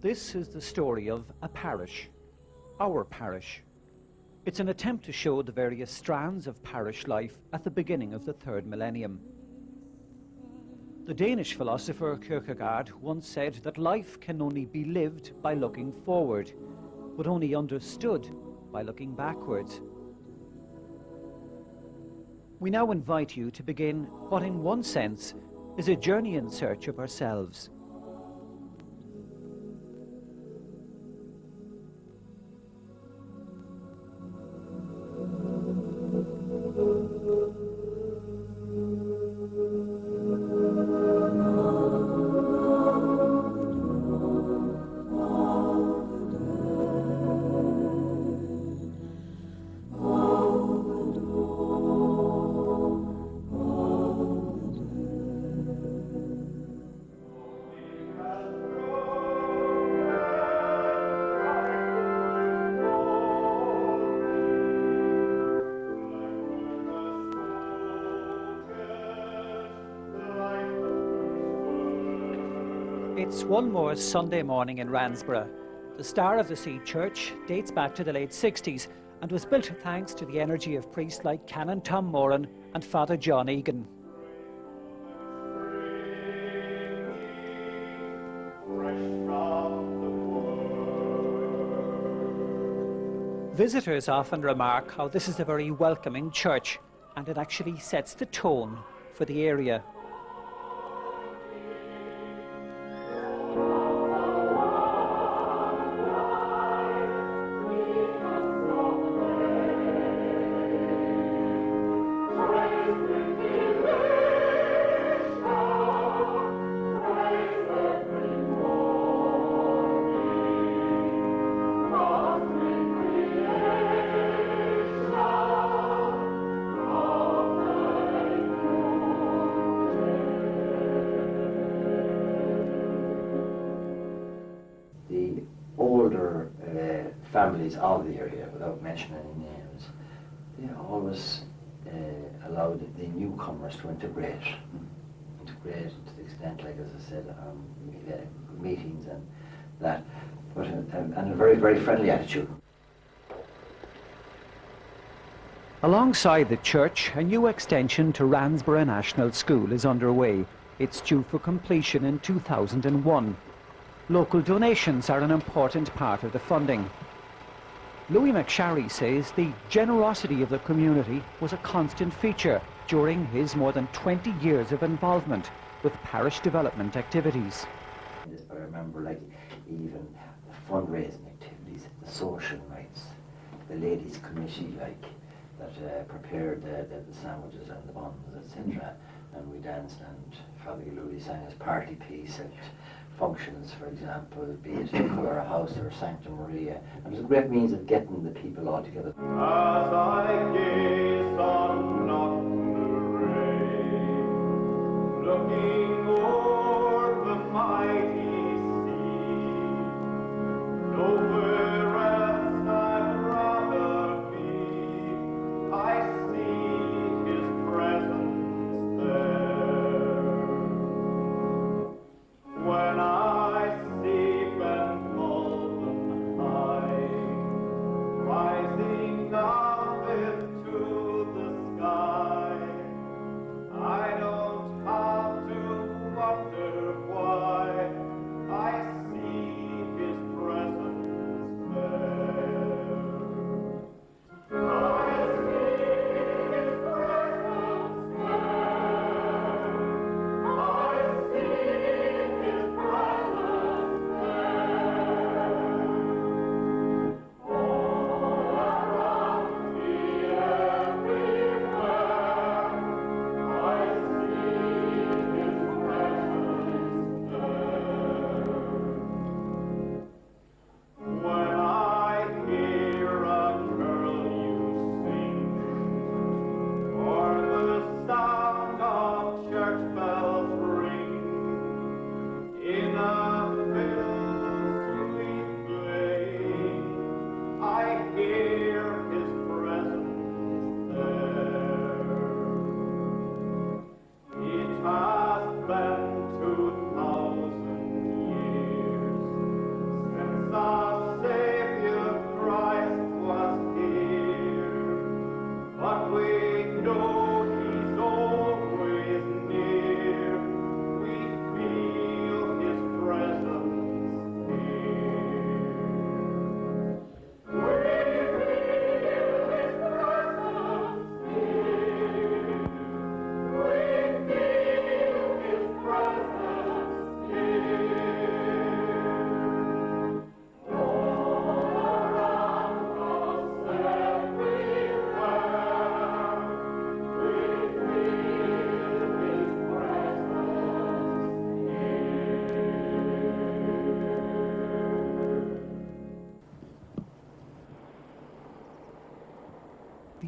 This is the story of a parish, our parish. It's an attempt to show the various strands of parish life at the beginning of the third millennium. The Danish philosopher Kierkegaard once said that life can only be lived by looking forward, but only understood by looking backwards. We now invite you to begin what in one sense is a journey in search of ourselves. It's one more Sunday morning in Ransboro. The Star of the Sea Church dates back to the late 60s and was built thanks to the energy of priests like Canon Tom Moran and Father John Egan. Visitors often remark how this is a very welcoming church, and it actually sets the tone for the area. Families of the area, without mentioning any names, they always allowed the newcomers to integrate to the extent, like as I said, meetings and that, but and a very, very friendly attitude. Alongside the church, a new extension to Ransboro National School is underway. It's due for completion in 2001. Local donations are an important part of the funding. Louis McSharry says the generosity of the community was a constant feature during his more than 20 years of involvement with parish development activities. I remember, like, even the fundraising activities, the social nights, the ladies' committee, like, that prepared the sandwiches and the buns, etc. And we danced, and Father Louis sang his party piece at functions, for example, be it in Coolera House or Sancta Maria. It was a great means of getting the people all together. As I gaze on the rain, looking o'er the mighty sea, nowhere else I'd rather be. I see his presence there. When I sleep and hold them high, rising up into the sky, I don't have to wonder why. I see his presence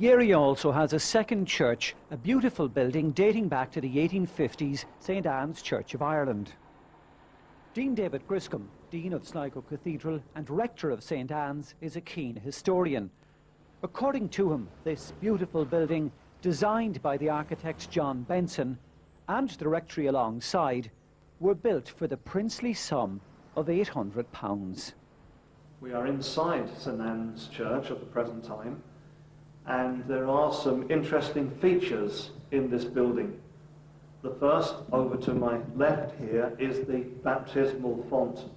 The area also has a second church, a beautiful building dating back to the 1850s, St Anne's Church of Ireland. Dean David Griscom, Dean of Sligo Cathedral and Rector of St Anne's, is a keen historian. According to him, this beautiful building, designed by the architect John Benson, and the rectory alongside, were built for the princely sum of £800. We are inside St Anne's Church at the present time, and there are some interesting features in this building. The first, over to my left here, is the baptismal font.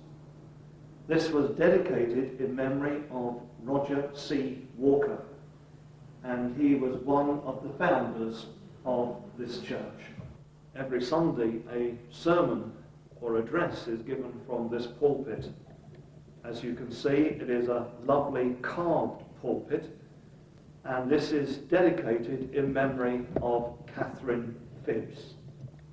This was dedicated in memory of Roger C. Walker, and he was one of the founders of this church. Every Sunday, a sermon or address is given from this pulpit. As you can see, it is a lovely carved pulpit, and this is dedicated in memory of Catherine Phibbs.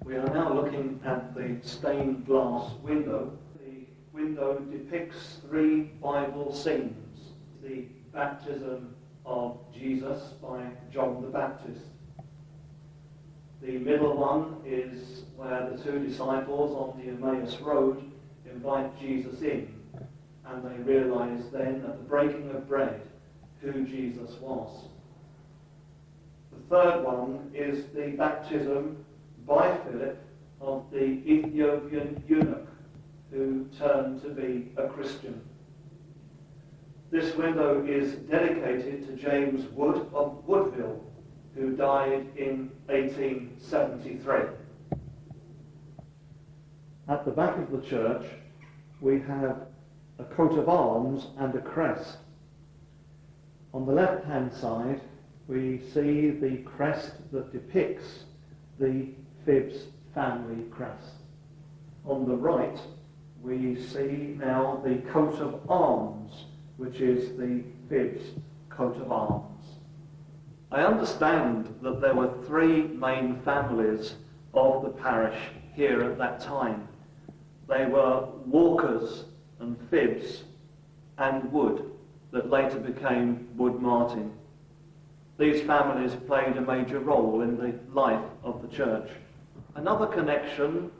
We are now looking at the stained glass window. The window depicts 3 Bible scenes: the baptism of Jesus by John the Baptist. The middle one is where the 2 disciples on the Emmaus Road invite Jesus in, and they realize then at the breaking of bread who Jesus was. The third one is the baptism by Philip of the Ethiopian eunuch who turned to be a Christian. This window is dedicated to James Wood of Woodville, who died in 1873. At the back of the church, we have a coat of arms and a crest. On the left-hand side, we see the crest that depicts the Phibbs family crest. On the right, we see now the coat of arms, which is the Phibbs coat of arms. I understand that there were 3 main families of the parish here at that time. They were Walkers and Phibbs and Wood, that later became Wood Martin. These families played a major role in the life of the church. Another connection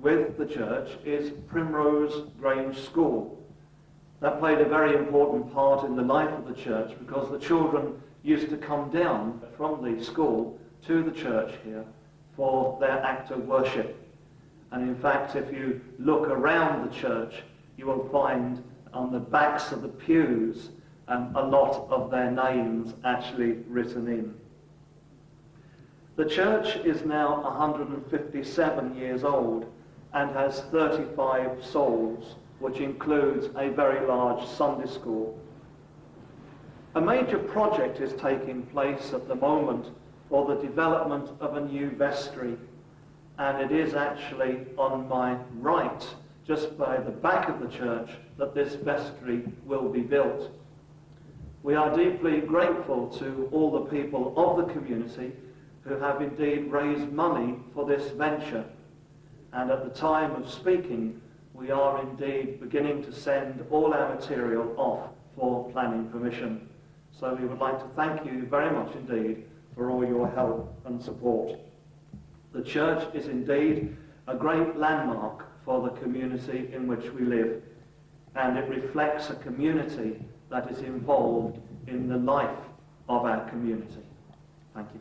with the church is Primrose Grange School. That played a very important part in the life of the church because the children used to come down from the school to the church here for their act of worship. And in fact, if you look around the church, you will find on the backs of the pews a lot of their names actually written in. The church is now 157 years old and has 35 souls, which includes a very large Sunday school. A major project is taking place at the moment for the development of a new vestry, and it is actually on my right, just by the back of the church, that this vestry will be built. We are deeply grateful to all the people of the community who have indeed raised money for this venture, and at the time of speaking, we are indeed beginning to send all our material off for planning permission. So we would like to thank you very much indeed for all your help and support. The church is indeed a great landmark for the community in which we live, and it reflects a community that is involved in the life of our community. Thank you.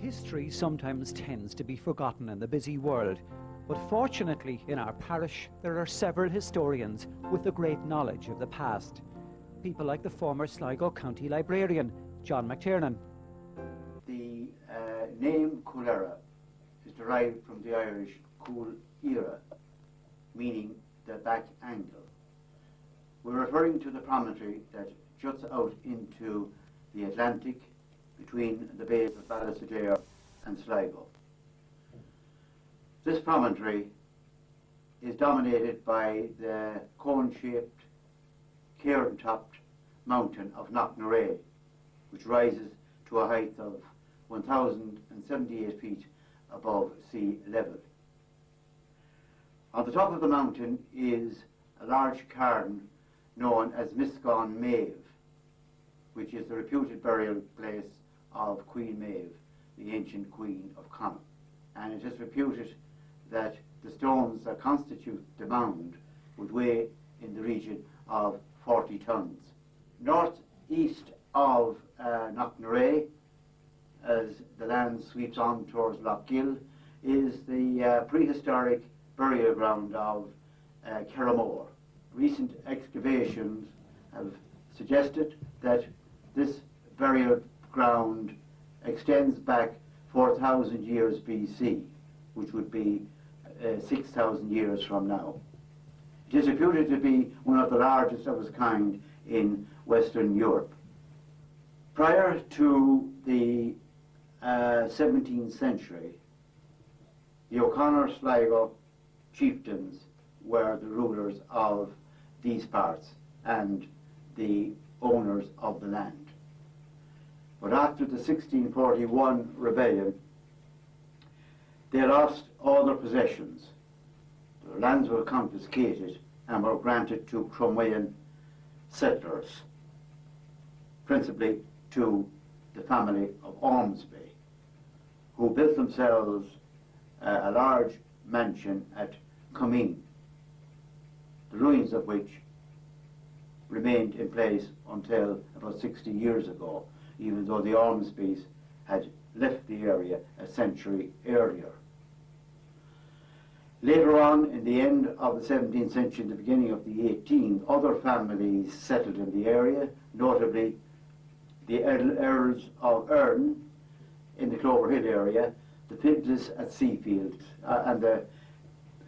history sometimes tends to be forgotten in the busy world, but fortunately in our parish there are several historians with a great knowledge of the past. People like the former Sligo County Librarian, John McTiernan. The name Coolera is derived from the Irish Coolera, meaning the back angle. We're referring to the promontory that juts out into the Atlantic between the bays of Ballysadare and Sligo. This promontory is dominated by the cone-shaped, cairn-topped mountain of Knocknarea, which rises to a height of 1,078 feet above sea level. On the top of the mountain is a large cairn known as Miscon Maeve, which is the reputed burial place of Queen Maeve, the ancient queen of Connacht. And it is reputed that the stones that constitute the mound would weigh in the region of 40 tons. Northeast of Knocknarea, as the land sweeps on towards Lochgill, is the prehistoric burial ground of Kerramore. Recent excavations have suggested that this burial ground extends back 4,000 years BC, which would be 6,000 years from now. It is reputed to be one of the largest of its kind in Western Europe. Prior to the 17th century, the O'Connor Sligo chieftains were the rulers of these parts and the owners of the land. But after the 1641 rebellion, they lost all their possessions. Their lands were confiscated and were granted to Cromwellian settlers, principally to the family of Ormsby, who built themselves a large mansion at Comeen, the ruins of which remained in place until about 60 years ago, even though the Ormsbys had left the area a century earlier. Later on, in the end of the 17th century and the beginning of the 18th, other families settled in the area, notably the Earls of Erne in the Clover Hill area, the Fidles at Seafield, and the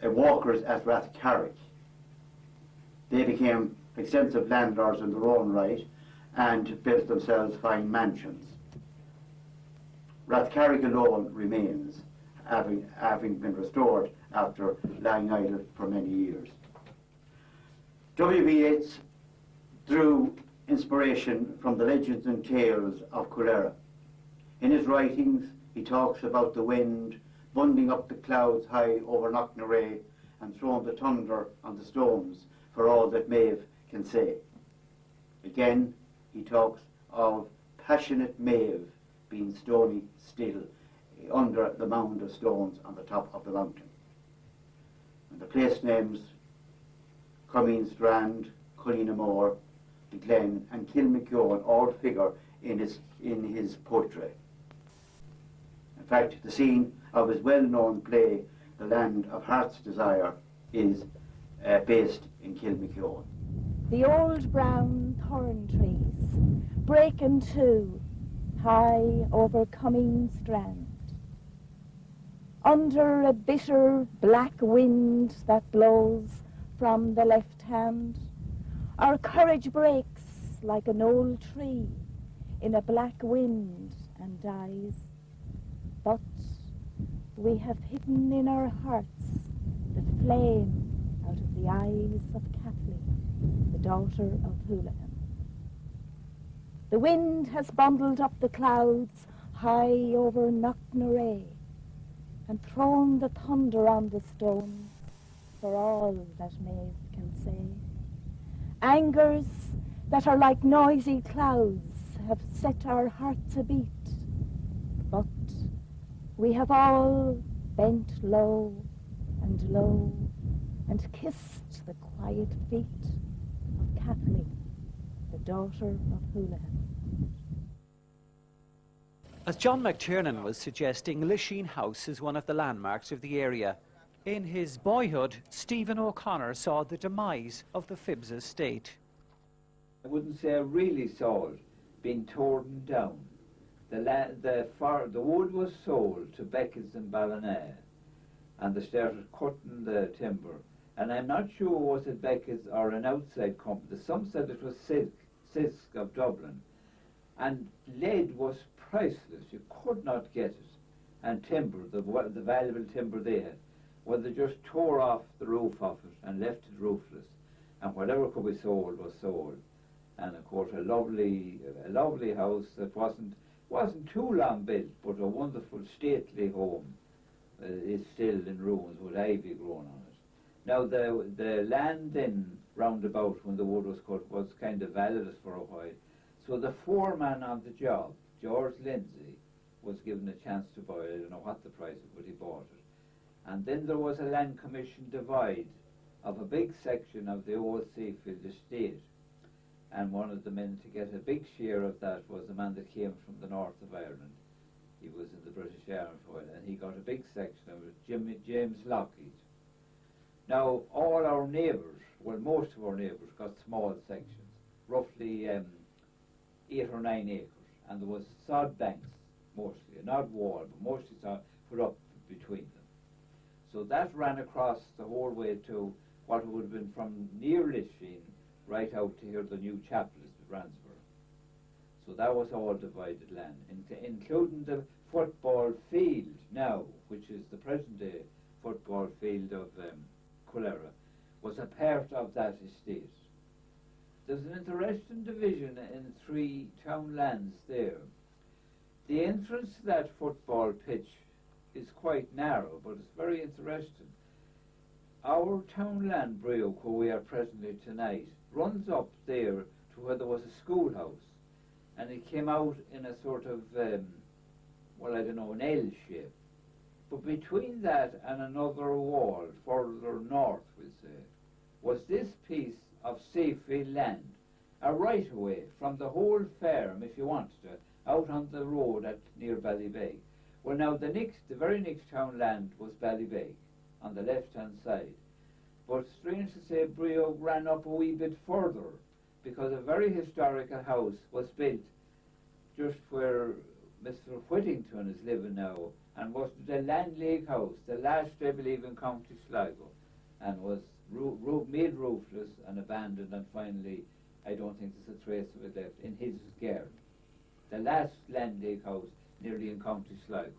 Walkers at Rathcarrick. They became extensive landlords in their own right and built themselves fine mansions. Rathcarrick alone remains, having been restored after lying idle for many years. W.B. Yeats drew inspiration from the legends and tales of Coolera. In his writings, he talks about the wind bunding up the clouds high over Knocknarea and throwing the thunder on the stones, for all that Maeve can say. Again, he talks of passionate Maeve being stony still under the mound of stones on the top of the mountain. And the place names Comeen Strand, Cullinamore, the Glen and Kilmakeown all figure in his poetry. In fact, the scene of his well-known play, The Land of Heart's Desire, is based in Kilmakeown. The old brown thorn trees break in two high over Comeen Strand. Under a bitter black wind that blows from the left hand, our courage breaks like an old tree in a black wind and dies. But we have hidden in our hearts the flame out of the eyes of Kathleen, the daughter of Houlihan. The wind has bundled up the clouds high over Knocknarea and thrown the thunder on the stones, for all that Maeve can say. Angers that are like noisy clouds have set our hearts a beat, but we have all bent low and kissed the quiet feet of Kathleen, the daughter of Houlihan. As John McTiernan was suggesting, Lisheen House is one of the landmarks of the area. In his boyhood, Stephen O'Connor saw the demise of the Phibbs estate. I wouldn't say I really saw it being torn down. The wood was sold to Beckett's in Ballina, and they started cutting the timber. And I'm not sure was it Beckett's or an outside company. Some said it was Sisk of Dublin. And lead was priceless. You could not get it. And timber, the valuable timber they had, well, they just tore off the roof of it and left it roofless. And whatever could be sold was sold. And of course, a lovely house that wasn't too long built, but a wonderful stately home is still in ruins with ivy growing on it. Now the land then roundabout when the wood was cut was kind of valueless for a while. So the foreman on the job, George Lindsay, was given a chance to buy it. I don't know what the price was, but he bought it. And then there was a land commission divide of a big section of the old Seafield estate. And one of the men to get a big share of that was a man that came from the north of Ireland. He was in the British Army for it, and he got a big section of it, James Lockheed. Now, all our neighbours, well, most of our neighbours got small sections, roughly 8 or 9 acres, and there was sod banks, mostly, not wall, but mostly sod put up between them. So that ran across the whole way to what would have been from near Lisheen right out to here, the new chapel is at Ransboro. So that was all divided land, including the football field now, which is the present day football field of Coolera, was a part of that estate. There's an interesting division in 3 town lands there. The entrance to that football pitch is quite narrow, but it's very interesting. Our town land, Breoch, where we are presently tonight, runs up there to where there was a schoolhouse, and it came out in a sort of, well, I don't know, an L shape. But between that and another wall, further north, we'll say, was this piece of Seafield land, a right-of-way from the whole farm, if you wanted to, out on the road near Ballybeg. Well, now, the very next town land was Ballybeg, on the left-hand side. But strange to say, Breoch ran up a wee bit further, because a very historical house was built just where Mr. Whittington is living now, and was the Landleague House, the last, I believe, in County Sligo, and was made roofless and abandoned, and finally, I don't think there's a trace of it left, in his garden. The last Landleague House nearly in County Sligo.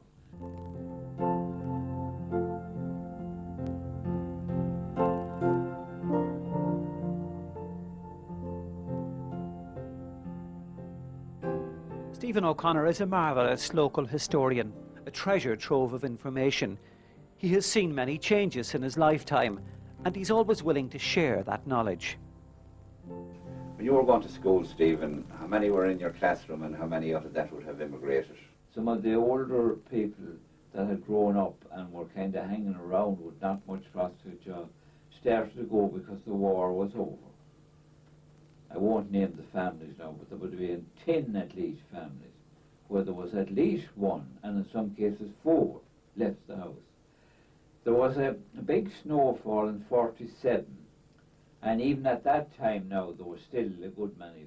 Stephen O'Connor is a marvellous local historian, a treasure trove of information. He has seen many changes in his lifetime, and he's always willing to share that knowledge. When you were going to school, Stephen, how many were in your classroom and how many out of that would have immigrated? Some of the older people that had grown up and were kind of hanging around with not much prospect job started to go because the war was over. I won't name the families now, but there would be 10 at least families where there was at least 1, and in some cases 4, left the house. There was a big snowfall in 47, and even at that time now there was still a good many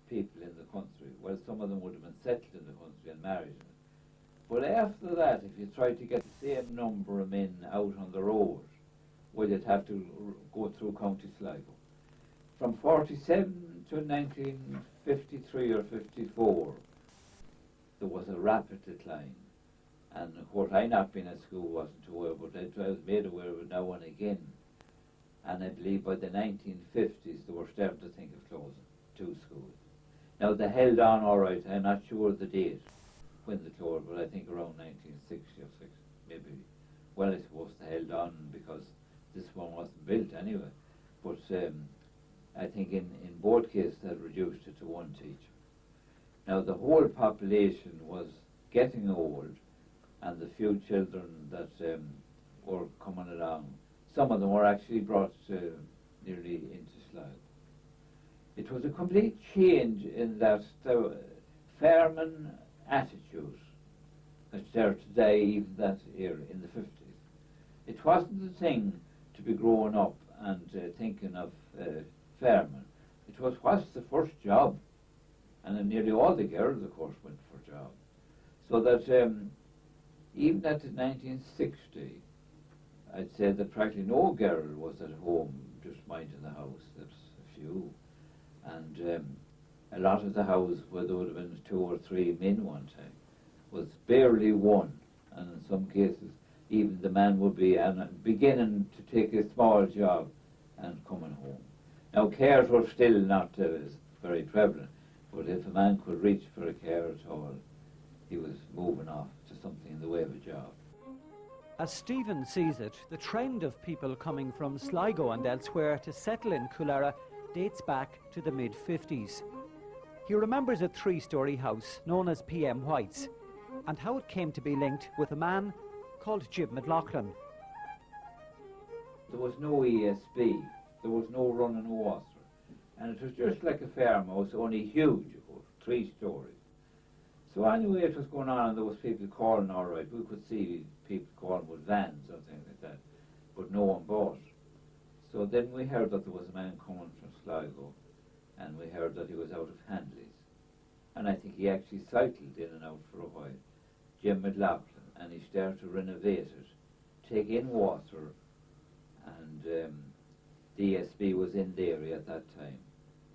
people in the country. Well, some of them would have been settled in the country and married in it. But after that, if you tried to get the same number of men out on the road, well, you'd have to go through County Sligo. From 47 to 1953 or 54, there was a rapid decline. And of course, I not been at school wasn't aware, but I was made aware of it now and again. And I believe by the 1950s, they were starting to think of closing 2 schools. Now, they held on all right. I'm not sure of the date when they closed, but I think around 1960 or 6, maybe. Well, I suppose they held on because this one wasn't built anyway. But I think in both cases, they reduced it to 1 teacher. Now, the whole population was getting old, and the few children that were coming along, some of them were actually brought nearly into Sligo. It was a complete change in that the farming attitude started to die even that year in the 50s. It wasn't the thing to be growing up and thinking of farming. It was, what's the first job? And then nearly all the girls, of course, went for jobs. So that even at 1960, I'd say that practically no girl was at home just minding the house. There's a few. And a lot of the houses where there would have been 2 or 3 men one time was barely one. And in some cases, even the man would be beginning to take a small job and coming home. Now, cares were still not very prevalent, but if a man could reach for a care at all, he was moving off to something in the way of a job. As Stephen sees it, the trend of people coming from Sligo and elsewhere to settle in Coolera dates back to the mid-50s. He remembers a 3-storey house known as PM White's and how it came to be linked with a man called Jim McLaughlin. There was no ESB, there was no running water, and it was just like a farmhouse, only huge, 3 stories. So anyway, it was going on, and there was people calling, all right. We could see people calling with vans or things like that, but no one bought. So then we heard that there was a man coming from Sligo, and we heard that he was out of Handley's. And I think he actually cycled in and out for a while, Jim McLaughlin, and he started to renovate it, take in water, and the ESB was in the area at that time,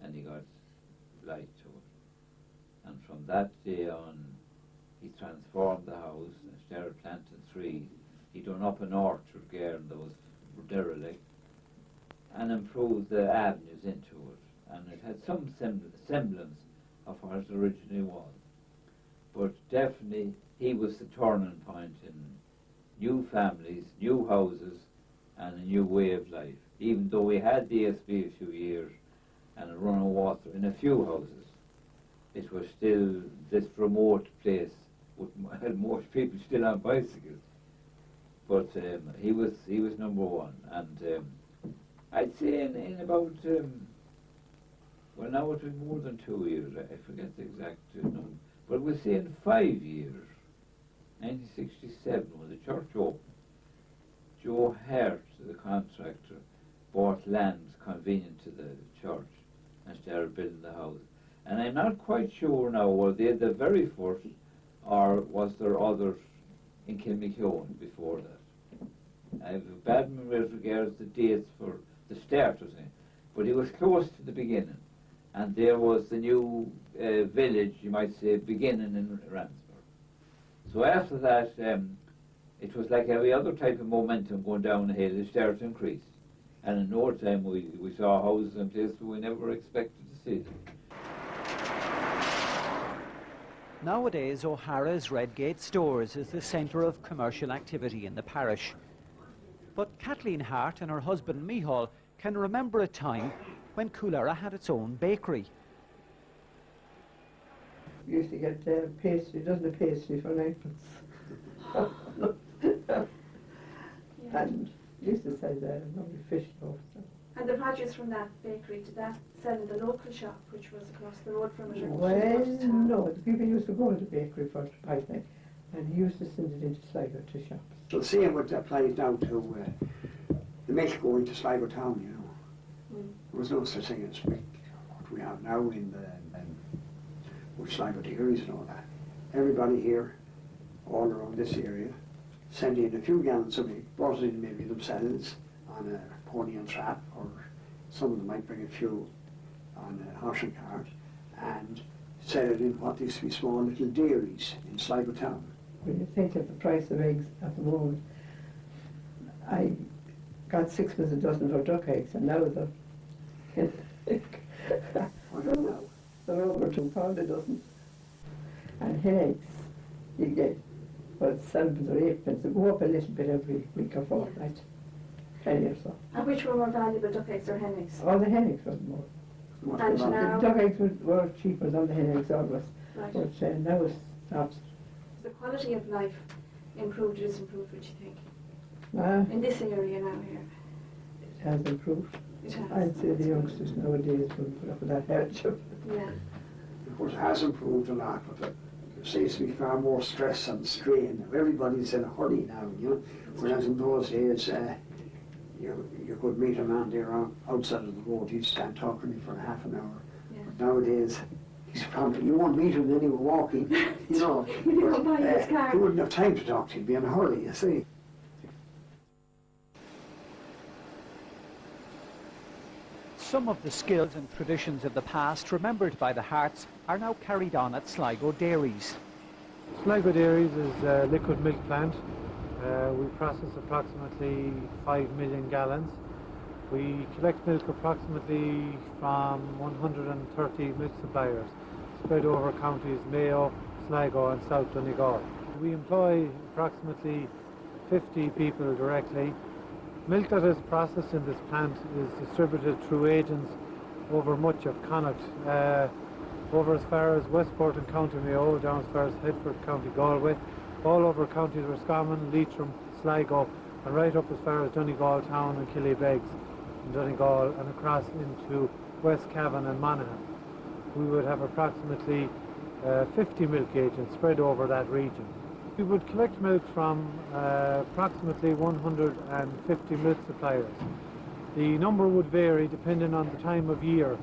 and he got light to it. And from that day on, he transformed the house and started planting trees. He done up an orchard garden that was derelict and improved the avenues into it. And it had some semblance of what it originally was. But definitely, he was the turning point in new families, new houses, and a new way of life. Even though we had the ESB a few years and a run of water in a few houses, it was still this remote place with most people still on bicycles. But he was number one, and I'd say in about well, now it was more than 2 years. I forget the exact number, but we'll say in 5 years, 1967, when the church opened, Joe Hart, the contractor, bought land convenient to the church and started building the house. And I'm not quite sure now, were they the very first, or was there others in Kilmakeown before that? I have a bad memory as regards the dates for the start of it, but it was close to the beginning. And there was the new village, you might say, beginning in Ransboro. So after that, it was like every other type of momentum going down the hill, it started to increase. And in no time we saw houses in places we never expected to see them. Nowadays, O'Hara's Redgate Stores is the centre of commercial activity in the parish. But Kathleen Hart and her husband Micheál can remember a time when Coolera had its own bakery. We used to get pastry, a dozen of pastry for 9 pence. And used to sell the lovely fish loaves. And the produce from that bakery, did that sell in the local shop, which was across the road from it? Or Well, no, the people used to go to the bakery for picnic, and he used to send it into Sligo to shops. So the same would apply now to the milk going to Sligo town, you know. There was no such thing as milk, what we have now in the with Sligo dairies and all that. Everybody here, all around this area, send in a few gallons of milk, brought it in maybe themselves on a pony and trap, or some of them might bring a few on a horse and cart, and sell it in what used to be small little dairies in Sligo town. When you think of the price of eggs at the moment, I got 6 a dozen for duck eggs, and now they're over £2 a dozen. And hen eggs, you get, well, 7 or 8 pence. They go up a little bit every week or fortnight, penny or so. And which were more valuable, duck eggs or hen eggs? All the hen eggs were more. And now? The duck eggs were cheaper than the hen eggs always. Right. But now it's opposite. The quality of life improved or disimproved, what do you think? In this area now here? It has improved. It has. I'd say the youngsters nowadays will put up with that hardship. Yeah. Of course, it has improved a lot, but the seems to be far more stress and strain. Everybody's in a hurry now, you know. Whereas in those days, you could meet a man there outside of the road, he'd stand talking to you for half an hour. Yeah. But nowadays, he's probably, you won't meet him anywhere walking, you know. You don't buy his car. He wouldn't have time to talk to you, he'd be in a hurry, you see. Some of the skills and traditions of the past, remembered by the Harts, are now carried on at Sligo dairies. Sligo Dairies is a liquid milk plant. We process approximately 5 million gallons. We collect milk approximately from 130 milk suppliers spread over counties Mayo, Sligo and South Donegal. We employ approximately 50 people directly. Milk that is processed in this plant is distributed through agents over much of Connacht, over as far as Westport and County Mayo, down as far as Headford, County Galway, all over counties Roscommon, Leitrim, Sligo, and right up as far as Donegal town and Killybegs in Donegal, and across into West Cavan and Monaghan. We would have approximately 50 milk agents spread over that region. We would collect milk from approximately 150 milk suppliers. The number would vary depending on the time of year.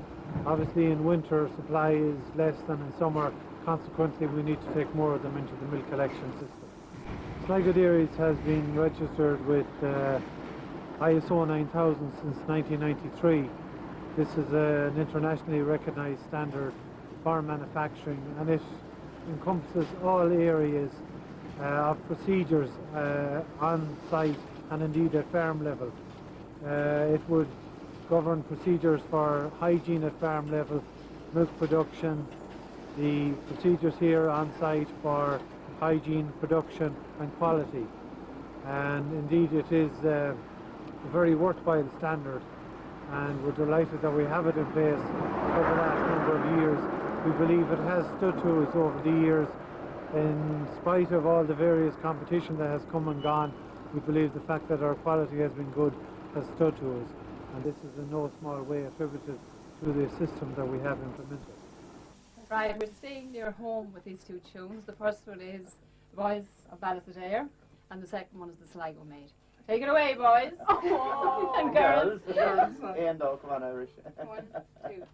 Obviously in winter supply is less than in summer, consequently we need to take more of them into the milk collection system. Sligo Dairies has been registered with ISO 9000 since 1993. This is an internationally recognised standard for manufacturing, and it encompasses all areas of procedures on site and indeed at farm level. It would govern procedures for hygiene at farm level, milk production, the procedures here on site for hygiene, production and quality. And indeed it is a very worthwhile standard, and we're delighted that we have it in place for the last number of years. We believe it has stood to us over the years. In spite of all the various competition that has come and gone, we believe the fact that our quality has been good has stood to us, and this is in no small way attributed to the system that we have implemented. Right, we're staying near home with these two tunes. The first one is The Boys of Ballysadare, and the second one is The Sligo Maid. Take it away, boys. Oh, and girls. And come on, Irish. 1, 2.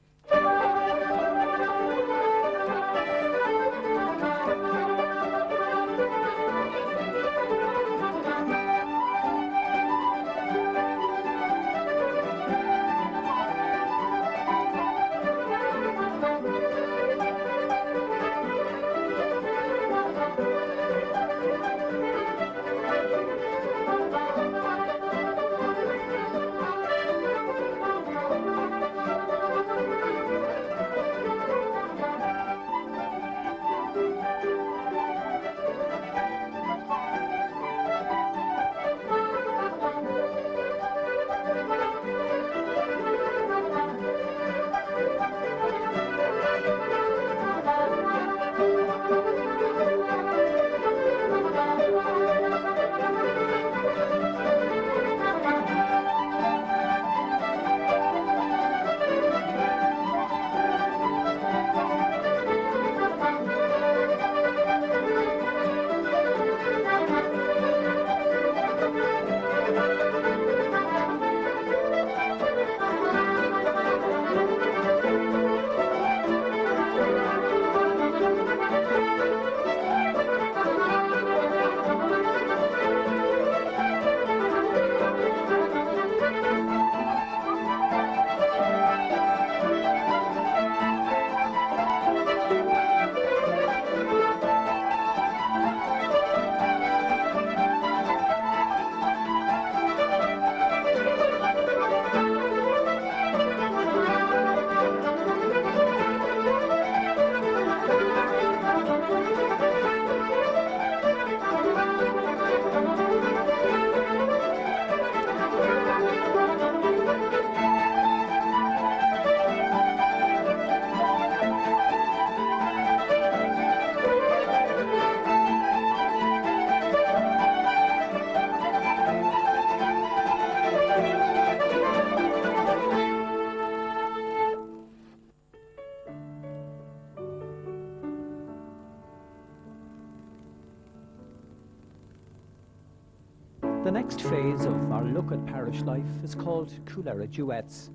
The next phase of our look at parish life is called Coolera Duets.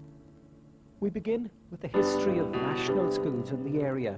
We begin with the history of national schools in the area,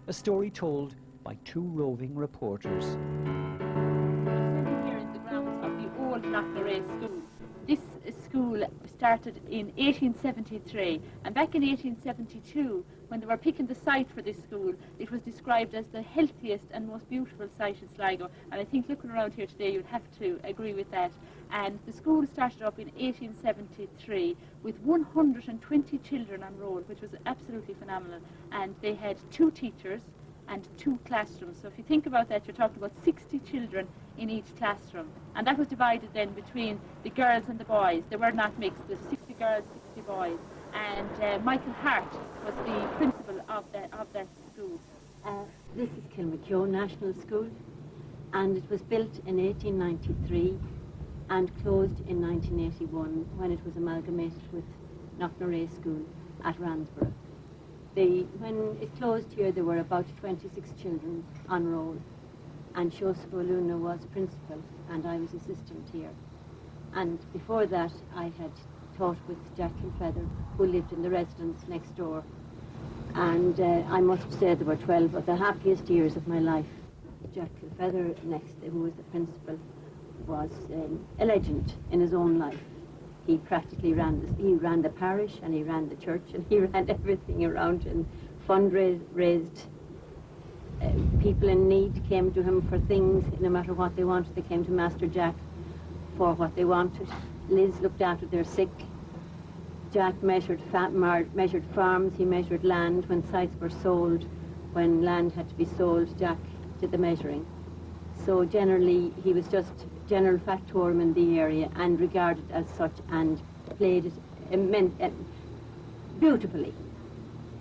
a story told by two roving reporters. We're sitting here in the grounds of the old Knocknarea School. This school started in 1873, and back in 1872, when they were picking the site for this school, it was described as the healthiest and most beautiful site in Sligo, and I think looking around here today you'd have to agree with that. And the school started up in 1873 with 120 children enrolled, which was absolutely phenomenal, and they had 2 teachers and 2 classrooms. So if you think about that, you're talking about 60 children in each classroom, and that was divided then between the girls and the boys. They were not mixed. There's 60 girls, 60 boys, and Michael Hart was the principal of that school. This is Kilmacune National School, and it was built in 1893 and closed in 1981 when it was amalgamated with Knocknarea School at Ransboro. When it closed here, there were about 26 children on roll, and Joseph O'Luna was principal, and I was assistant here. And before that, I had taught with Jack Kilfeather, who lived in the residence next door. And I must say there were 12 of the happiest years of my life. Jack Kilfeather, who was the principal, was a legend in his own life. He practically ran the parish, and he ran the church, and he ran everything around, and fundraised. People in need came to him for things, no matter what they wanted. They came to Master Jack for what they wanted. Liz looked after their sick. Jack measured farms, he measured land when sites were sold. When land had to be sold, Jack did the measuring. So generally, he was just general factorum in the area and regarded as such, and played it beautifully.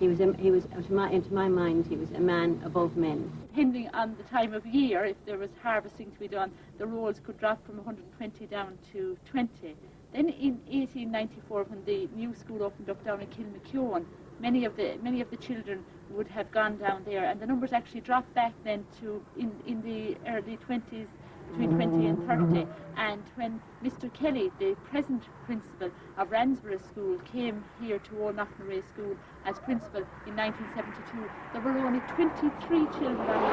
He was, into my mind, he was a man above men. Depending on the time of year, if there was harvesting to be done, the rolls could drop from 120 down to 20. Then in 1894, when the new school opened up down in Kilmacune, many of the children would have gone down there, and the numbers actually dropped back then to in the early 20s, between 20 and 30. And when Mr. Kelly, the present principal of Ransboro School, came here to Old Knocknarea School as principal in 1972, there were only 23 children on roll.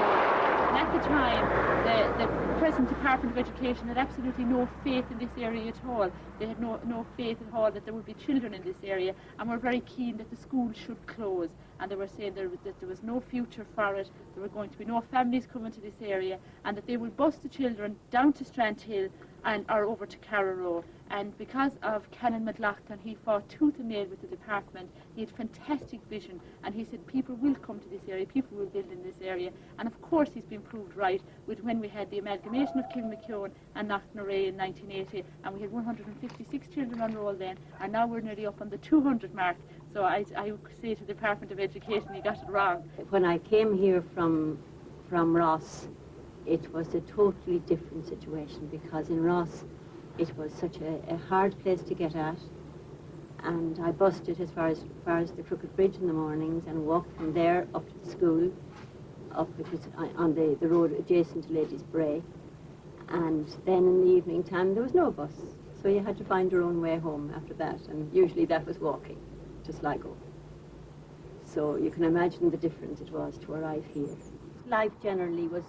And at the time, the present Department of Education had absolutely no faith in this area at all. They had no faith at all that there would be children in this area, and were very keen that the school should close. And they were saying that there was no future for it, there were going to be no families coming to this area, and that they would bus the children down to Strandhill or over to Carrow. And because of Canon McLaughlin, he fought tooth and nail with the department. He had fantastic vision, and he said people will come to this area, people will build in this area. And of course he's been proved right with when we had the amalgamation of Kilmacune and Knocknarea in 1980, and we had 156 children on roll then, and now we're nearly up on the 200 mark. So I say to the Department of Education, you got it wrong. When I came here from Ross, it was a totally different situation, because in Ross it was such a hard place to get at, and I busted as far as the Crooked Bridge in the mornings and walked from there up to the school, which was on the road adjacent to Ladies' Bray, and then in the evening time there was no bus, so you had to find your own way home after that, and usually that was walking to Sligo. So you can imagine the difference it was to arrive here. Life generally was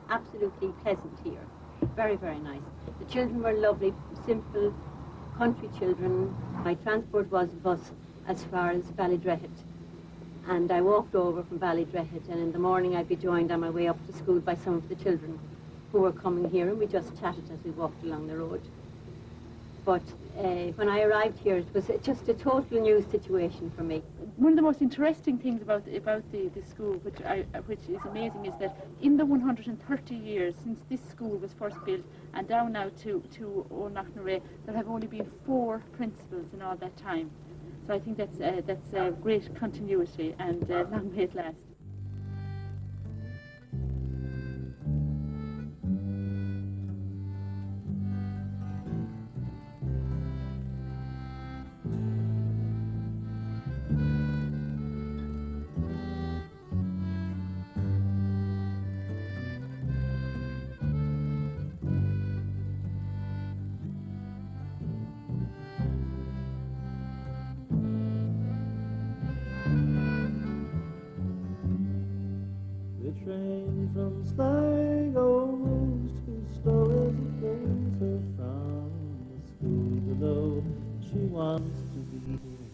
absolutely pleasant here. Very, very nice. The children were lovely, simple, country children. My transport was a bus as far as Ballydrehet. And I walked over from Ballydrehet, and in the morning I'd be joined on my way up to school by some of the children who were coming here, and we just chatted as we walked along the road. But when I arrived here, it was just a total new situation for me. One of the most interesting things about the school, which is amazing, is that in the 130 years since this school was first built and down now to Old Knocknarea, there have only been 4 principals in all that time. So I think that's a great continuity, and long may it last. train from Sligo moves too slow as it brings her from the school below. She wants to be here.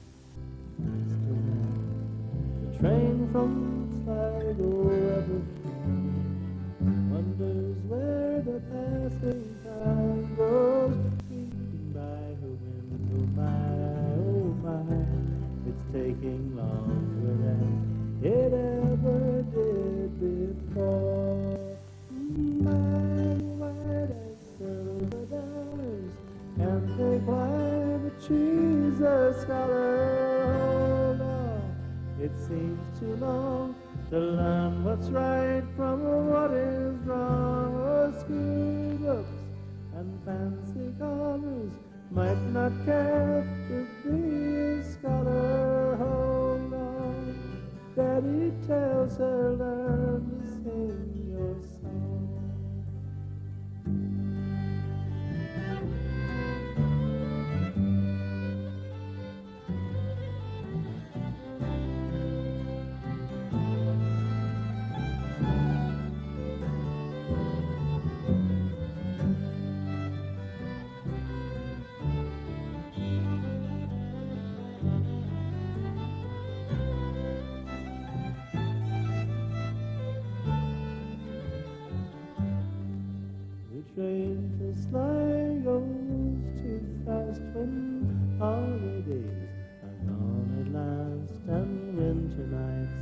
The train from Sligo ever came, wonders where the passing time goes, peeping by her window. My, oh my, it's taking longer than it ever did before. My white as silver dollars, can't think why the trees are scholar. Hold on, it seems too long to learn what's right from what is wrong. Oh, school books and fancy covers might not care to be a scholar. Hold on, Daddy tells her, learn to sing your song. Train to Sligo moves too fast when holidays are gone at last and winter nights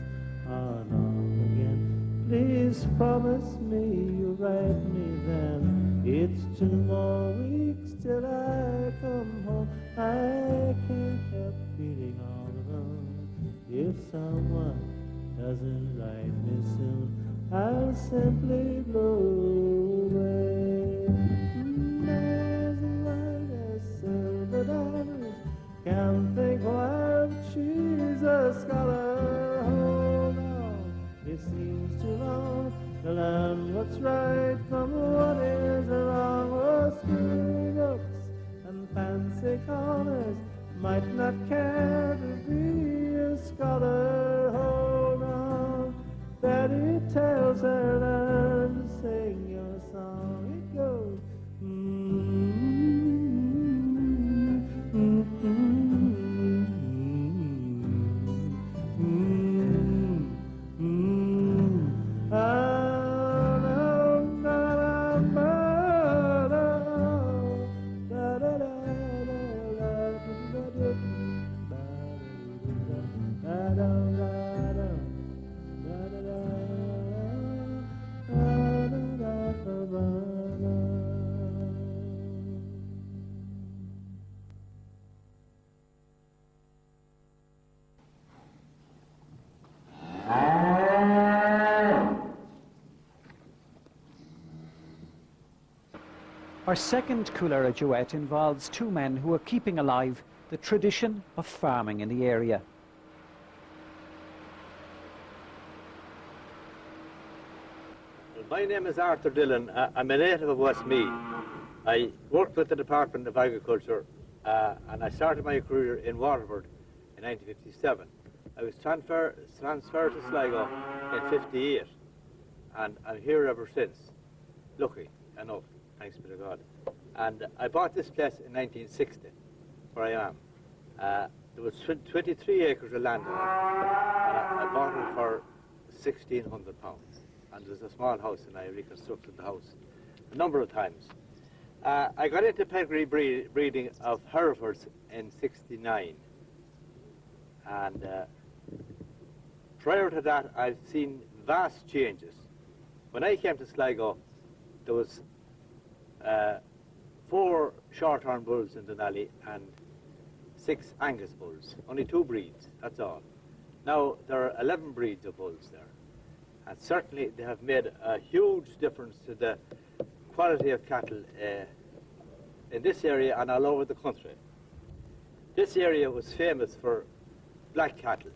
are long again. Please promise me you'll write me then. It's 2 more weeks till I come home. I can't help feeling all alone. If someone doesn't write me soon, I'll simply blow away. As white as silver dollars, can't think why she's a scholar. Hold on, it seems too long to learn what's right from what is wrong. Oh, school books and fancy corners might not care to be a scholar. Hold on, Daddy tells her, learn to sing your song. It goes. Our second Coolera duet involves 2 men who are keeping alive the tradition of farming in the area. My name is Arthur Dillon. I'm a native of Westmeath. I worked with the Department of Agriculture and I started my career in Waterford in 1957. I was transferred to Sligo in 58 and I'm here ever since, lucky enough, thanks be to God. And I bought this place in 1960, where I am. There was 23 acres of land on it, and I bought it for £1,600. And there was a small house, and I reconstructed the house a number of times. I got into pedigree breeding of Herefords in '69, and prior to that, I've seen vast changes. When I came to Sligo, there was 4 short-horn bulls in Denali and 6 Angus bulls, only 2 breeds, that's all. Now there are 11 breeds of bulls there, and certainly they have made a huge difference to the quality of cattle in this area and all over the country. This area was famous for black cattle.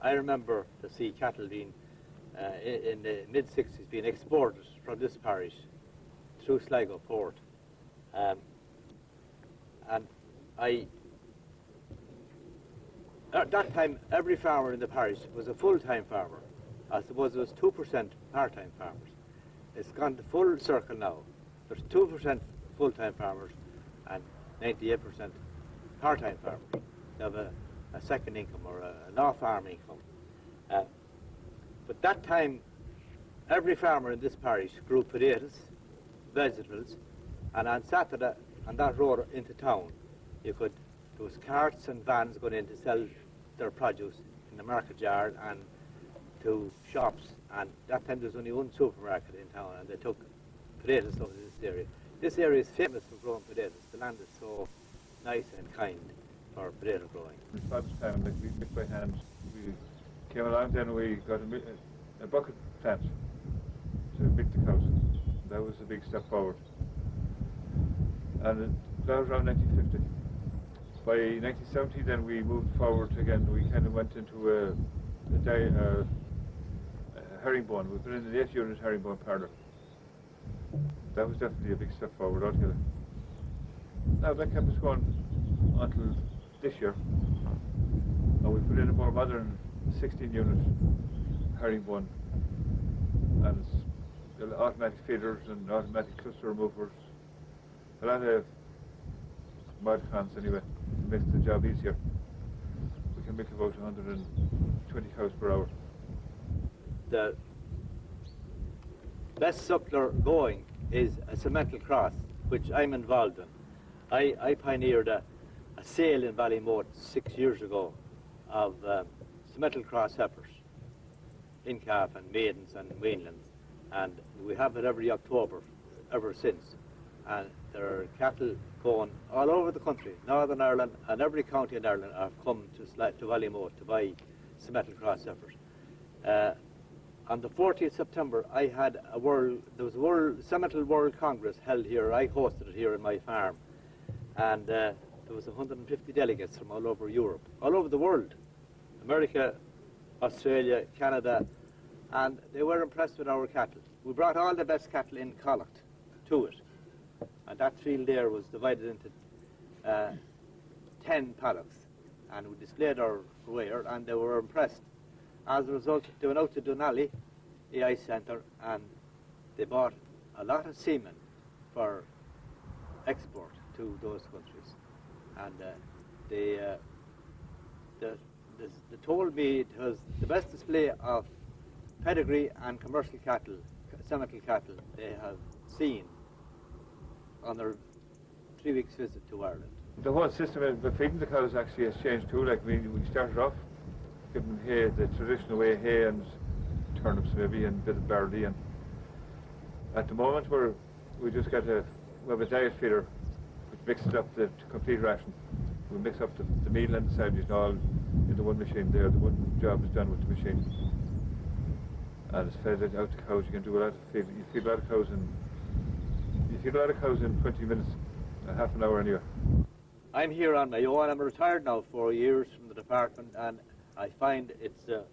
I remember to see cattle being in the mid-60s being exported from this parish through Sligo port. And at that time, every farmer in the parish was a full-time farmer. I suppose it was 2% part-time farmers. It's gone to full circle now. There's 2% full-time farmers and 98% part-time farmers. They have a second income or an off-farm income. But that time, every farmer in this parish grew potatoes, vegetables, and on Saturday, on that road into town, there was carts and vans going in to sell their produce in the market yard and to shops. And that time there was only one supermarket in town, and they took potatoes over to this area. This area is famous for growing potatoes. The land is so nice and kind for potato growing. In Father's time, like we picked by hand, we came along then we got a bucket plant to milk the cows. That was a big step forward. And that was around 1950. By 1970 then we moved forward again. We kind of went into a herringbone. We put in an 8-unit herringbone parlour. That was definitely a big step forward altogether. Now that kept us going until this year. And we put in a more modern 16-unit herringbone. And it's automatic feeders and automatic cluster removers. A lot of mod cons anyway, to make the job easier. We can make about 120 cows per hour. The best suckler going is a cemental cross, which I'm involved in. I pioneered a sale in Ballymote 6 years ago of cemental cross heifers, Incalf and Maidens and Wainlands, and we have it every October ever since. And there are cattle going all over the country, Northern Ireland and every county in Ireland have come to Ballymote to buy cemental cross heifers. On the 40th September, there was a Cemental World Congress held here. I hosted it here in my farm, and there was 150 delegates from all over Europe, all over the world, America, Australia, Canada, and they were impressed with our cattle. We brought all the best cattle in Connacht to it, and that field there was divided into 10 paddocks, and we displayed our wear, and they were impressed. As a result, they went out to Dunalley, the ice centre, and they bought a lot of semen for export to those countries. And they told me it was the best display of pedigree and commercial cattle, cemental cattle, they have seen on their 3 weeks visit to Ireland. The whole system of feeding the cows actually has changed too. Like we started off giving hay, the traditional way, hay and turnips maybe and a bit of barley, and at the moment we just we have a diet feeder which mixes up the complete ration. We mix up the meal and the sandwich all into one machine there. The one job is done with the machine, and it's fed out to cows. You can do a lot of feed. You feed a lot of cows in 20 minutes, half an hour anyway. I'm here on my own. I'm retired now 4 years from the department, and I find it's a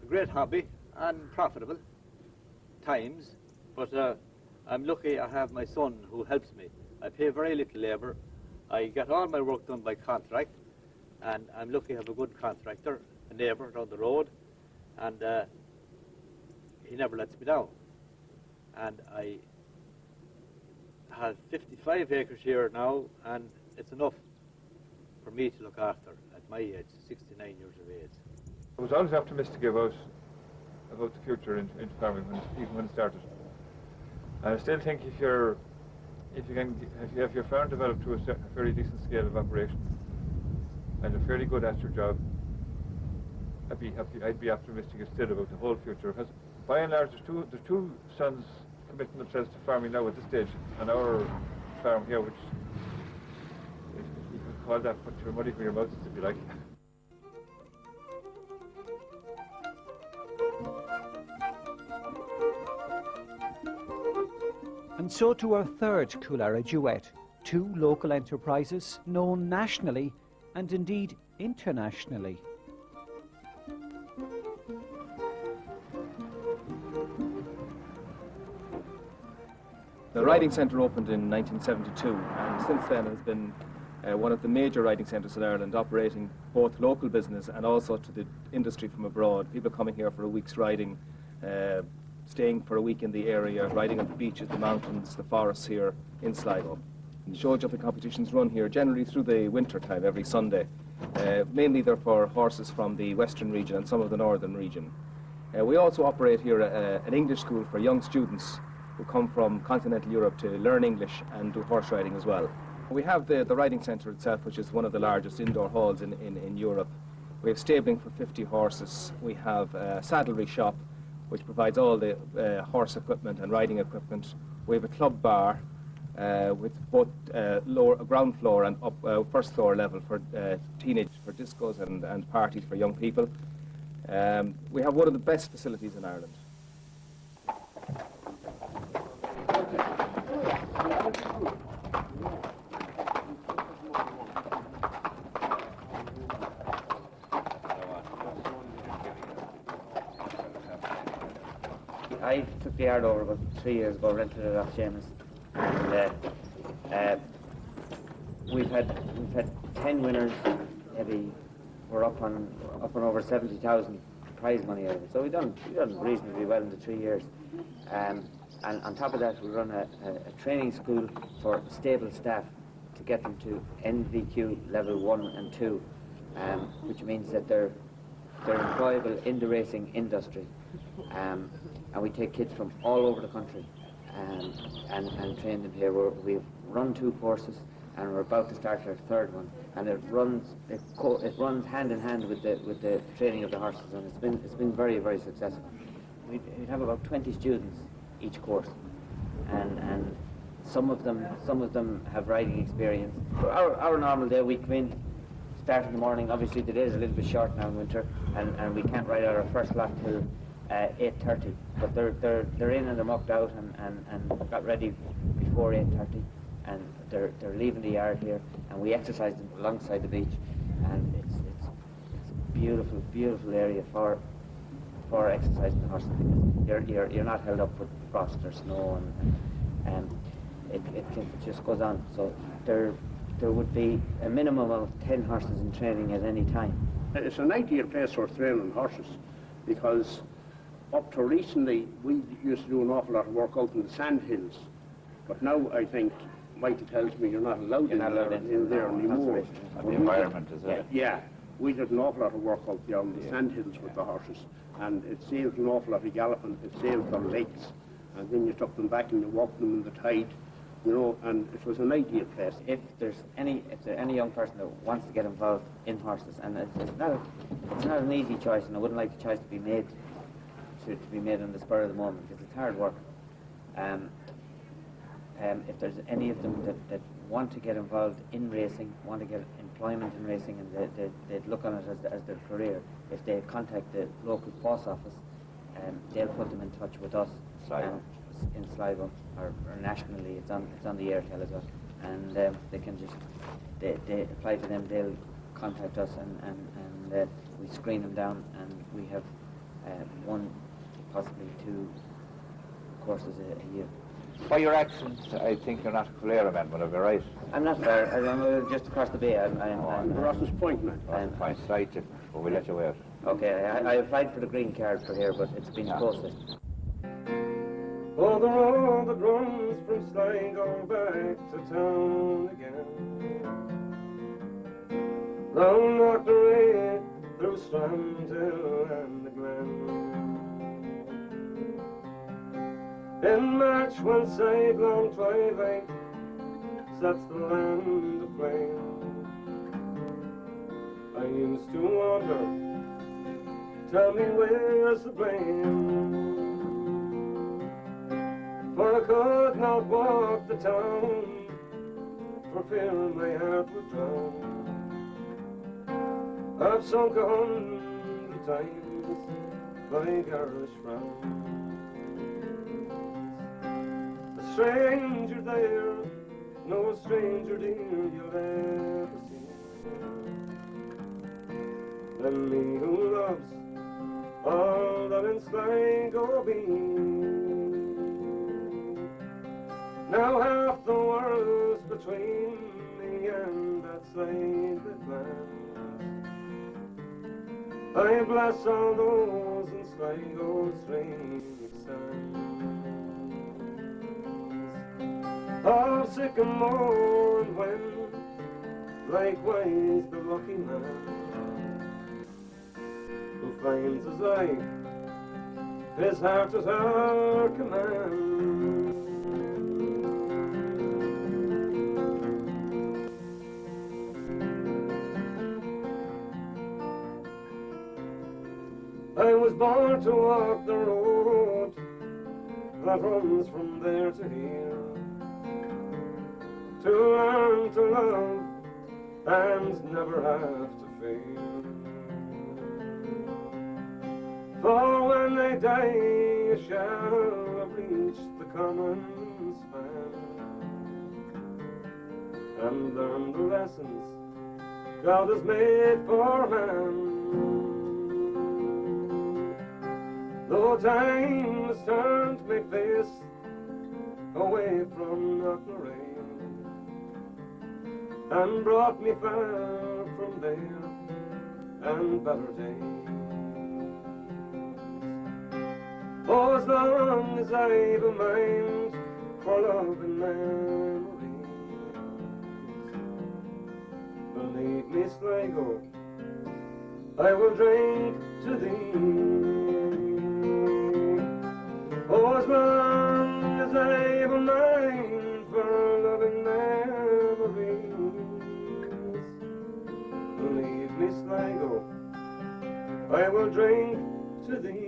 great hobby and profitable times, but I'm lucky I have my son who helps me. I pay very little labour. I get all my work done by contract, and I'm lucky I have a good contractor, a neighbour down the road, and he never lets me down. And I have 55 acres here now, and it's enough for me to look after at my age, 69 years of age. I was always optimistic about the future in farming, even when it started. And I still think if you have your farm developed to a fairly decent scale of operation and you're fairly good at your job, I'd be optimistic instead about the whole future. Because by and large, there's two sons committing themselves to farming now at this stage, and our farm here, which you can call that put your money where your mouth is, if you like. And so to our third Coolera duet, two local enterprises known nationally and indeed internationally. The Riding Centre opened in 1972, and since then has been one of the major riding centres in Ireland, operating both local business and also to the industry from abroad. People coming here for a week's riding, staying for a week in the area, riding on the beaches, the mountains, the forests here in Sligo. Show jumping competitions run here generally through the winter time, every Sunday. Mainly they're for horses from the western region and some of the northern region. We also operate here an English school for young students who come from continental Europe to learn English and do horse riding as well. We have the riding centre itself, which is one of the largest indoor halls in Europe. We have stabling for 50 horses. We have a saddlery shop, which provides all the horse equipment and riding equipment. We have a club bar with both ground floor and first floor level for for discos and parties for young people. We have one of the best facilities in Ireland. I took the yard over about 3 years ago, rented it off Seamus, and we've had 10 winners. Maybe we're up on over 70,000 prize money out of it. So we've done reasonably well in the 3 years. And on top of that, we run a training school for stable staff to get them to NVQ level 1 and 2, which means that they're employable in the racing industry. And we take kids from all over the country and train them here. We've run 2 courses and we're about to start our 3rd one, and it runs hand in hand with the training of the horses, and it's been very, very successful. We have about 20 students each course, and some of them have riding experience. Our normal day, we come in, start in the morning. Obviously the day is a little bit short now in winter, and we can't ride out our first lot till 8:30. But they're in and they're mucked out and got ready before 8:30, and they're leaving the yard here, and we exercise them alongside the beach, and it's a beautiful area for exercising the horses, because you're not held up with frost or snow, and it just goes on. So there would be a minimum of 10 horses in training at any time. It's an ideal place for training horses, because up to recently we used to do an awful lot of work out in the sand hills, but now I think Michael tells me you're not allowed in there anymore. The environment is it? Yeah, we did an awful lot of work out there on the sand hills with the horses, and it saved an awful lot of galloping, it saved their legs, and then you took them back and you walked them in the tide, you know, and it was an ideal place. If there's any young person that wants to get involved in horses, and it's not an easy choice, and I wouldn't like the choice to be made on the spur of the moment, because it's hard work. If there's any of them that want to get involved in racing, want to get employment in racing, and they'd look on it as their career, if they contact the local force office, they'll put them in touch with us in Sligo, or nationally. It's on the Airtel as well, and they can just they apply to them. They'll contact us, and we screen them down, and we have 1, possibly 2 courses a year. By your accent, I think you're not a Coolera man, but am I right? I'm not there. I'm just across the bay. I'm Ross's Point, man. Ross's Point, slight difference, but we'll let you out. Okay, I applied for the green card for here, but it's been processed. Oh, the road that runs from Sligo back to town again, round Knocknarea, through Strandhill and the Glen. In March, when sidelong twilight sets the land aflame, I used to wonder, tell me where's the blame? For I could not walk the town, for fear my heart would drown. I've sunk 100 times by garish frown. A stranger there, no stranger dear you'll ever see, than me who loves all that in Sligo be. Now half the world's between me and that outside the land. I bless all those in Sligo's rainy sands of sycamore and when, likewise the lucky man who finds his life, his heart at our command. I was born to walk the road that runs from there to here, to learn to love and never have to fear. For when I die, I shall have reached the common span and learn the lessons God has made for man. Though time has turned my face away from Knocknarea and brought me far from there and better days. Oh, as long as I've a mind for love and memories, believe me, Sligo, I will drink to thee. Oh, as long as I've a mind for loving memories, believe me, Sligo, I will drink to thee.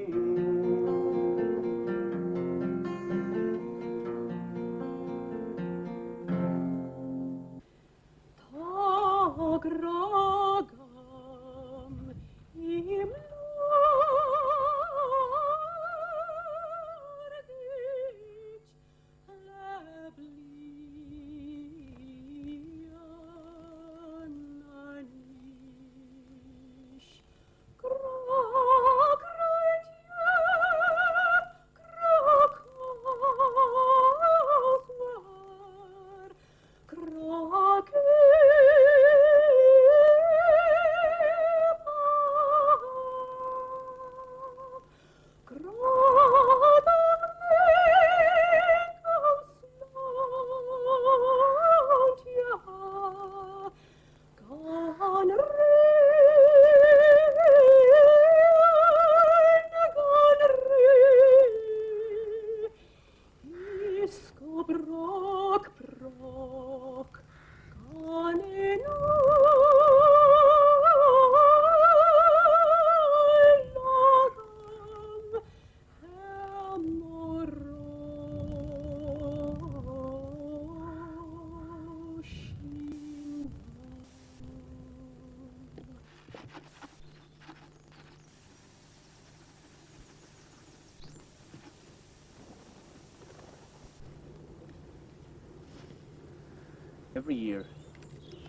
Every year,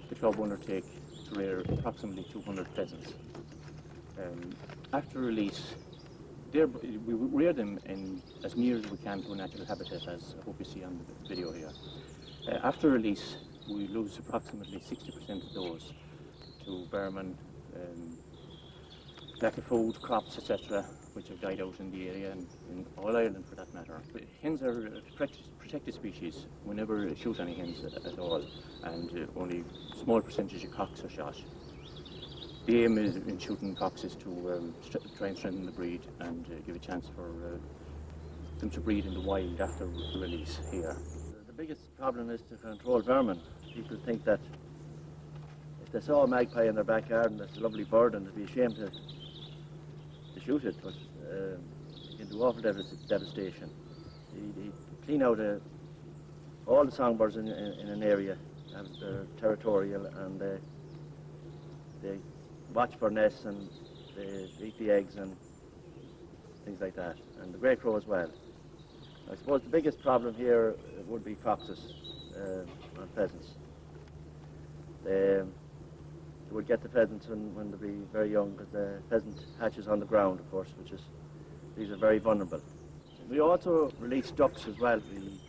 the club undertake to rear approximately 200 pheasants. After release, we rear them in as near as we can to a natural habitat, as I hope you see on the video here. After release, we lose approximately 60% of those to vermin, lack of food, crops, etc., which have died out in the area and in all Ireland for that matter. Hens are a protected species. We never shoot any hens at all, and only a small percentage of cocks are shot. The aim is in shooting cocks is to try and strengthen the breed and give a chance for them to breed in the wild after release here. The biggest problem is to control vermin. People think that if they saw a magpie in their backyard and it's a lovely bird and they'd be ashamed to shoot it, but you can do awful devastation. You clean out all the songbirds in an area, and they're territorial, and they watch for nests and they eat the eggs and things like that, and the grey crow as well. I suppose the biggest problem here would be foxes and pheasants. They would get the pheasants when they'd be very young, because the pheasant hatches on the ground, of course, these are very vulnerable. We also release ducks as well. We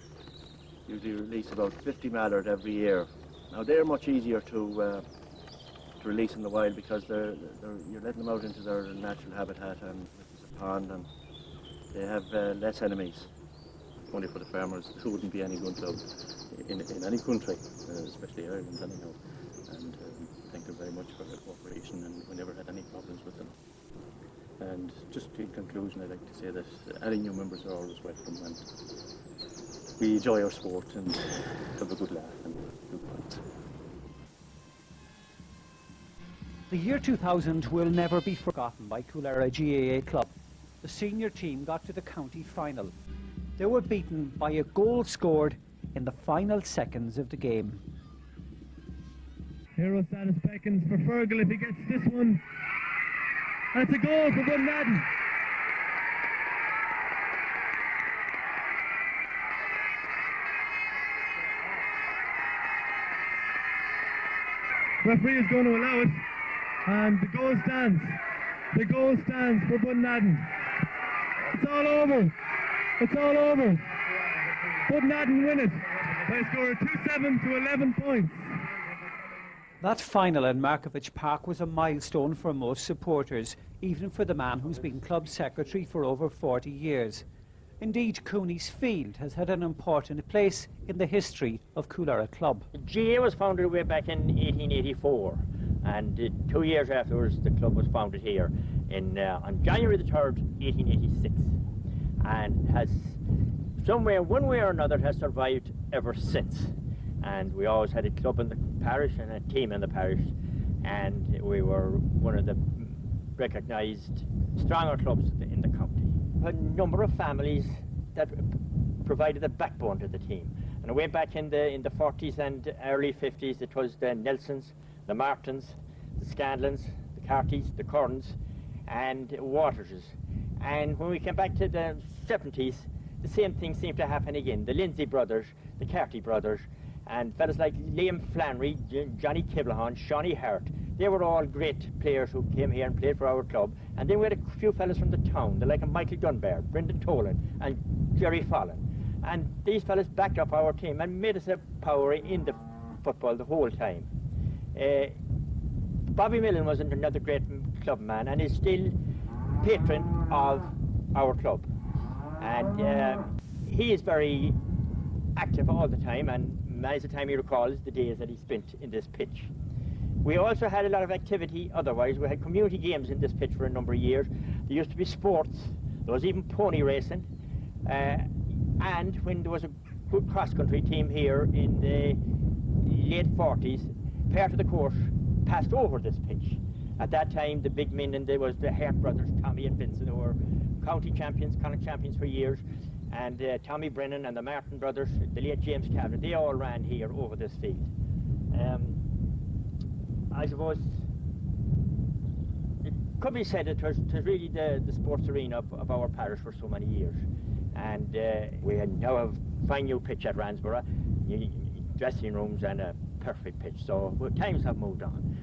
usually release about 50 mallard every year Now they're much easier to release in the wild because you're letting them out into their natural habitat, and which is a pond, and they have less enemies. Only for the farmers, there wouldn't be any gun club in any country, especially Ireland anyhow. And thank them very much for their cooperation, and we never had any problems with them. And just in conclusion, I'd like to say that any new members are always welcome, and we enjoy our sport and have a good laugh and good points. The year 2000 will never be forgotten by Coolera GAA Club. The senior team got to the county final. They were beaten by a goal scored in the final seconds of the game. Hero status beckons for Fergal if he gets this one. And it's a goal for Bunnaden. Referee is going to allow it, and the goal stands. The goal stands for Bunnaden. It's all over. It's all over. Bunnaden win it by a score of 2-7 to 11 points. That final in Markovich Park was a milestone for most supporters, even for the man who's been club secretary for over 40 years. Indeed, County's Field has had an important place in the history of Coolera Club. GA was founded way back in 1884, and 2 years afterwards the club was founded here on January the 3rd, 1886, and has somewhere, one way or another, has survived ever since. And we always had a club in the parish and a team in the parish, and we were one of the recognised stronger clubs in the county. A number of families that provided the backbone to the team. And way back in the 40s and early 50s, it was the Nelsons, the Martins, the Scanlons, the Cartys, the Corns, and Waterses. And when we came back to the 70s, the same thing seemed to happen again. The Lindsay brothers, the Carty brothers, and fellas like Liam Flannery, Johnny Kibblehon, Shawnee Hart, they were all great players who came here and played for our club. And then we had a few fellas from the town, like Michael Dunbar, Brendan Tolan, and Jerry Fallon. And these fellas backed up our team and made us a power in the football the whole time. Bobby Millen was another great club man and is still patron of our club. And he is very active all the time, and many a time he recalls the days that he spent in this pitch. We also had a lot of activity otherwise. We had community games in this pitch for a number of years. There used to be sports, there was even pony racing, and when there was a good cross-country team here in the late 40s, part of the course passed over this pitch. At that time, the big men, and there was the Hart brothers, Tommy and Vincent, who were county champions, Connacht champions for years, and Tommy Brennan and the Martin brothers, the late James Cavan, they all ran here over this field. I suppose it could be said that it was really the sports arena of our parish for so many years. And we now have a fine new pitch at Ransboro, dressing rooms and a perfect pitch. So times have moved on.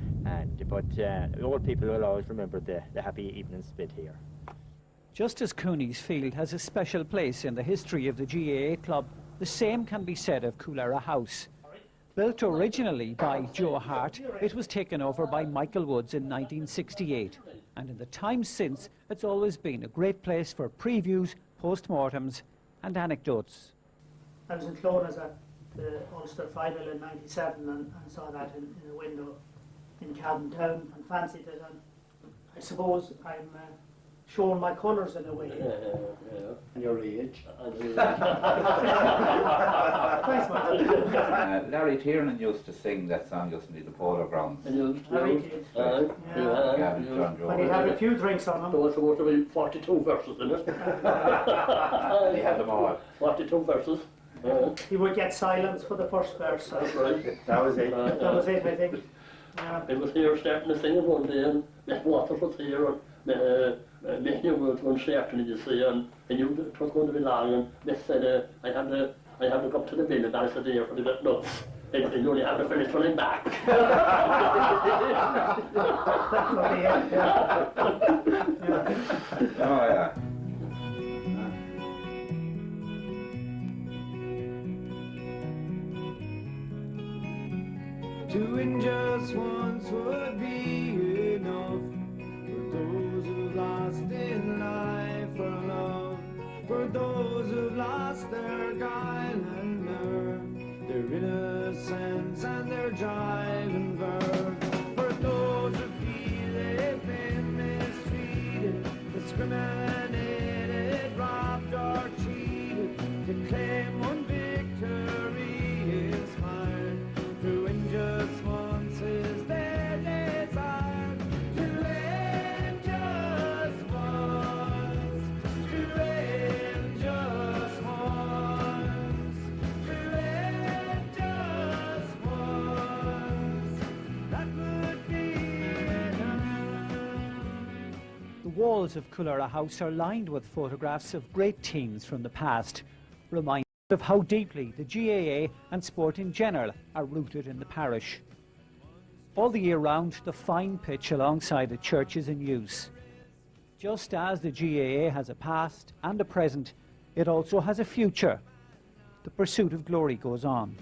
But the old people will always remember the happy evenings spent here. Just as Cooney's Field has a special place in the history of the GAA club, the same can be said of Coolera House. Built originally by Joe Hart, it was taken over by Michael Woods in 1968. And in the time since, it's always been a great place for previews, post-mortems and anecdotes. I was in Clones at the Ulster final in '97 and saw that in the window in Camden Town and fancied it. And I suppose I'm showing my colours in a way. And your age. Thanks, man. Larry Tiernan used to sing that song just near the polo grounds. Larry did. When he had a few drinks on him. There was supposed to be 42 verses in it. He had them all. 42 verses. He would get silence for the first verse. That's right. That was it. That was it, I think. It was here starting to sing it one day, and Mick Waters was here, and Mick knew we were going starting, you see, and he knew it was going to be long, and Mick said, I had to go up to the bin, and I said, here for the bit nuts. And you only have to finish running back. Oh, yeah. would be enough for those who've lost in life for love, for those who've lost their guile and nerve, their innocence and their drive and verve, for those who feel they've been mistreated, discriminated, robbed or cheated, to claim one victory is hard, to win just once is their desire, to end just once, to end just once, to end just once, that would be enough. The walls of Coolera House are lined with photographs of great teams from the past, reminding of how deeply the GAA and sport in general are rooted in the parish. All the year round, the fine pitch alongside the church is in use. Just as the GAA has a past and a present, it also has a future. The pursuit of glory goes on.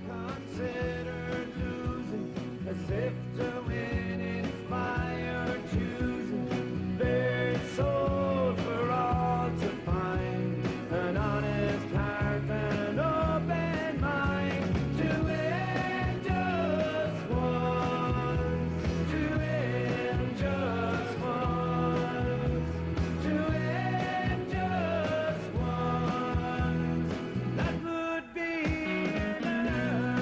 Considered losing, as if to win inspired choosing, buried soul for all to find, an honest heart and an open mind, to end just once, to end just once, to end just once, that would be enough.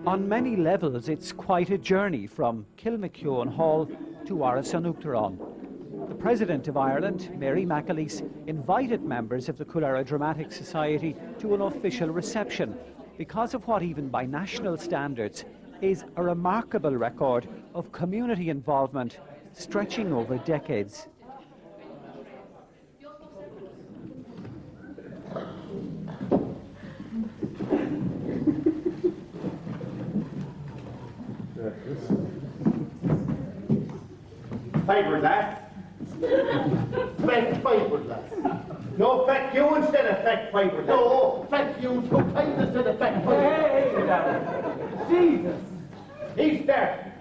On many levels, it's quite a journey from Kilmakeown Hall to Áras an Uachtaráin. The President of Ireland, Mary McAleese, invited members of the Coolera Dramatic Society to an official reception because of what, even by national standards, is a remarkable record of community involvement stretching over decades. Fiberglass. Fat fiberglass. No, fat you instead of fat fiberglass. No, fat you two times instead of fat fiberglass. Hey, Jesus. He's there.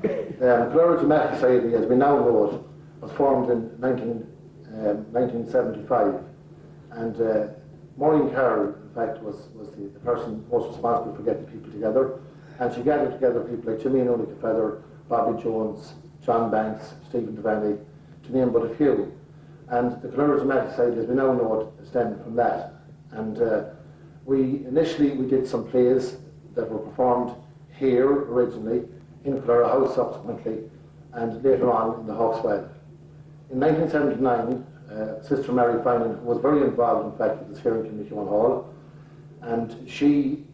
The Coolera Dramatic Society, as we now know it, was formed in 1975, and Maureen Carroll, in fact, was the person most responsible for getting people together, and she gathered together people like Jimmy Feather, Bobby Jones, John Banks, Stephen Devaney, to name but a few. And the Coolera Dramatic Society, as we now know it, stemmed from that. And initially we did some plays that were performed here originally, in Coolera House subsequently, and later on in the Hawkswell. In 1979, Sister Mary Finan, who was very involved, in fact, with us here in Kilmakeown Hall, and she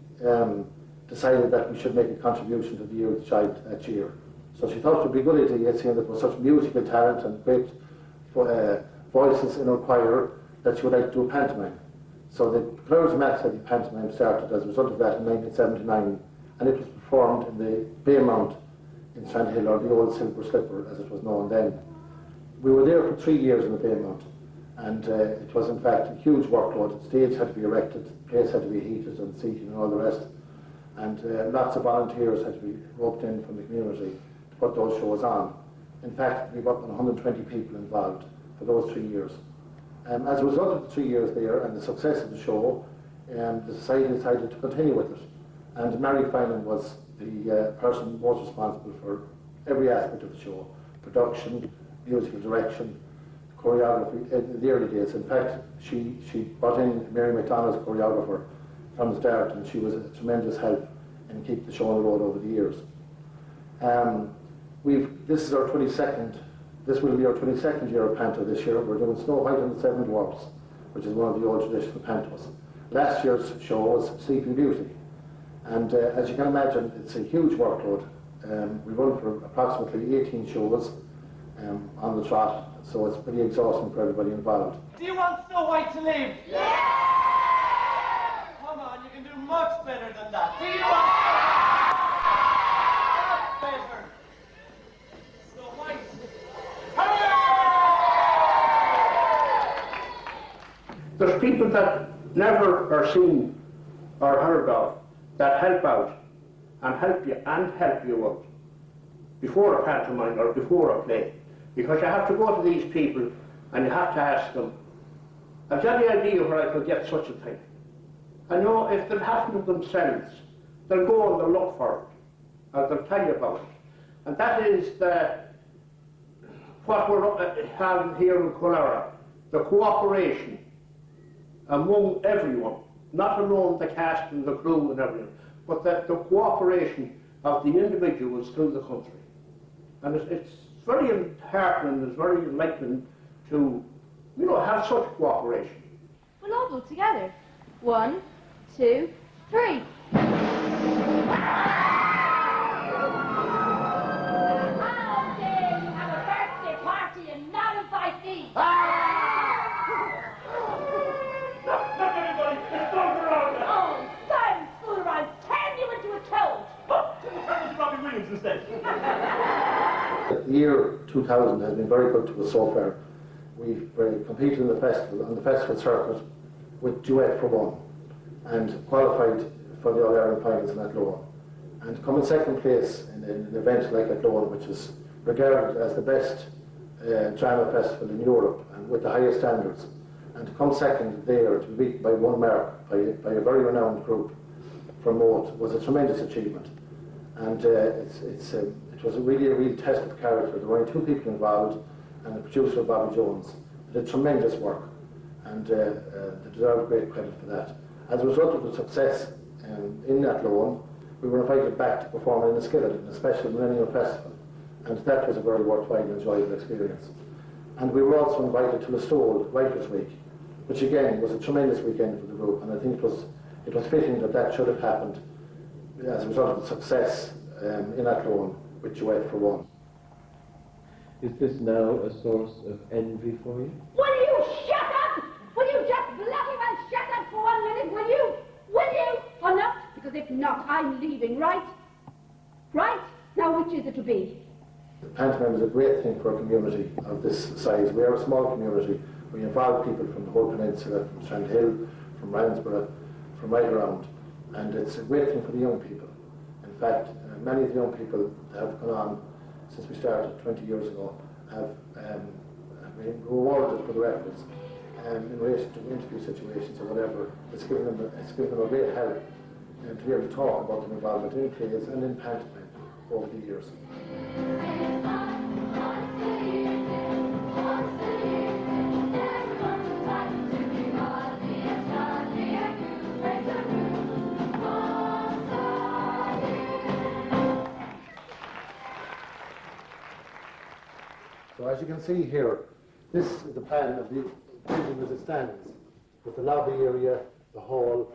decided that we should make a contribution to the Year of the Child that year. So she thought it would be a good idea, seeing that there was such musical talent and great voices in her choir, that she would like to do a pantomime. So the Coolera Dramatic Society pantomime started as a result of that in 1979, and it was performed in the Baymount in Strandhill, or the old Silver Slipper as it was known then. We were there for 3 years in the Baymount, and it was in fact a huge workload. The stage had to be erected, the place had to be heated and seated and all the rest, and lots of volunteers had to be roped in from the community to put those shows on. In fact, we got 120 people involved for those 3 years. As a result of the 3 years there and the success of the show, the society decided to continue with it. And Mary Finan was the person most responsible for every aspect of the show: production, musical direction, choreography in the early days. In fact, she brought in Mary McDonald as choreographer from the start, and she was a tremendous help in keeping the show on the road over the years. This is our 22nd This will be our 22nd year of Panto this year. We're doing Snow White and the Seven Dwarfs, which is one of the old traditional Pantos. Last year's show was Sleeping Beauty. And as you can imagine, it's a huge workload. We run for approximately 18 shows on the trot, so it's pretty exhausting for everybody involved. Do you want Snow White to live? Yeah! Come on, you can do much better than that. Do you want better? Snow White. There's people that never are seen or heard of that help out and help you out before a pantomime or before a play. Because you have to go to these people and you have to ask them, have you any idea where I could get such a thing? I know if they haven't themselves, they'll go and they'll look for it, or they'll tell you about it. And that is what we're having here in Coolera, the cooperation among everyone, not alone the cast and the crew and everything, but the cooperation of the individuals through the country. And it's very heartening, it's very enlightening to, have such cooperation. We'll all go together. 1, 2, 3. How dare you have a birthday party and not invite me? Look, everybody, it's going around now. Oh, silence, fooler, I'll turn you into a toad. Turn into Robbie Williams instead. The year 2000 has been very good to us so far. We've competed in the festival, on the festival circuit, with Duet for One, and qualified for the All-Ireland finals in Athlone. And come in second place in an event like Athlone, which is regarded as the best drama festival in Europe and with the highest standards. And to come second there, to be beaten by one mark by a very renowned group from Moat, was a tremendous achievement. And it was really a real test of character. There were only 2 people involved, and the producer, Bobby Jones, did tremendous work, and they deserve great credit for that. As a result of the success in Athlone, we were invited back to perform in Enniskillen in a special Millennium Festival, and that was a very worthwhile and enjoyable experience. And we were also invited to Listowel Writers' Week, which again was a tremendous weekend for the group, and I think it was fitting that should have happened as a result of the success in Athlone with Duet for One. Is this now a source of envy for you? Will you shut up? Will you just bloody well shut up for 1 minute, will you? Will you? Or not? Because if not, I'm leaving, right? Right? Now, which is it to be? Pantomime is a great thing for a community of this size. We are a small community. We involve people from the whole peninsula, from Strandhill, from Ransboro, from right around. And it's a great thing for the young people. In fact, many of the young people that have gone on since we started 20 years ago have been rewarded for their efforts in relation to interview situations or whatever. It's given them a great help to be able to talk about their involvement in plays and in pantomime over the years. So as you can see here, this is the plan of the building as it stands, with the lobby area, the hall,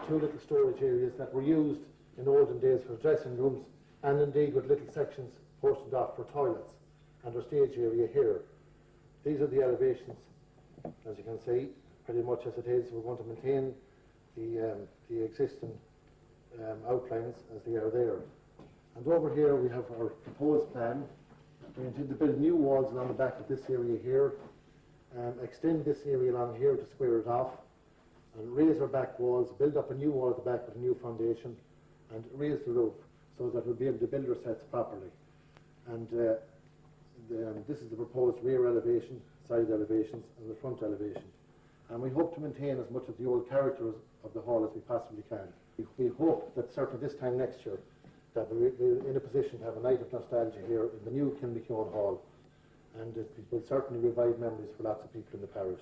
2 little storage areas that were used in olden days for dressing rooms, and indeed with little sections portioned off for toilets, and our stage area here. These are the elevations, as you can see, pretty much as it is. We're going to maintain the existing outlines as they are there. And over here we have our proposed plan. We intend to build new walls along the back of this area here, extend this area along here to square it off, and raise our back walls, build up a new wall at the back with a new foundation, and raise the roof so that we'll be able to build our sets properly. And this is the proposed rear elevation, side elevations, and the front elevation. And we hope to maintain as much of the old character of the hall as we possibly can. We hope that certainly this time next year that we're in a position to have a night of nostalgia here in the new Kilmakeon Hall, and it will certainly revive memories for lots of people in the parish.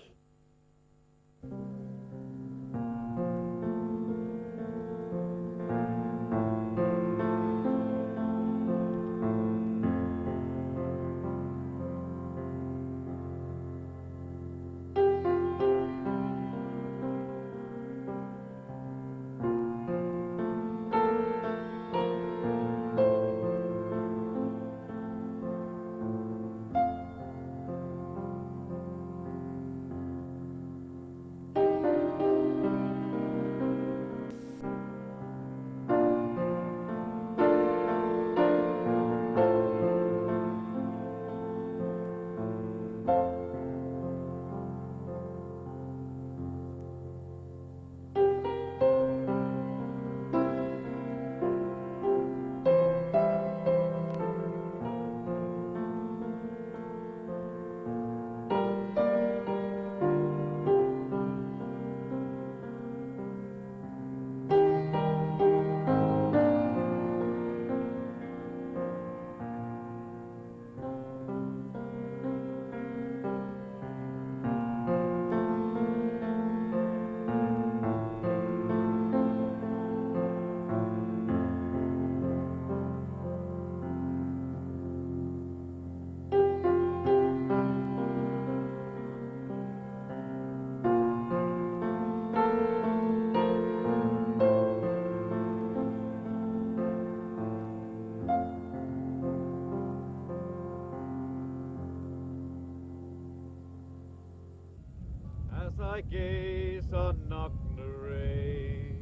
gaze on Knocknarea,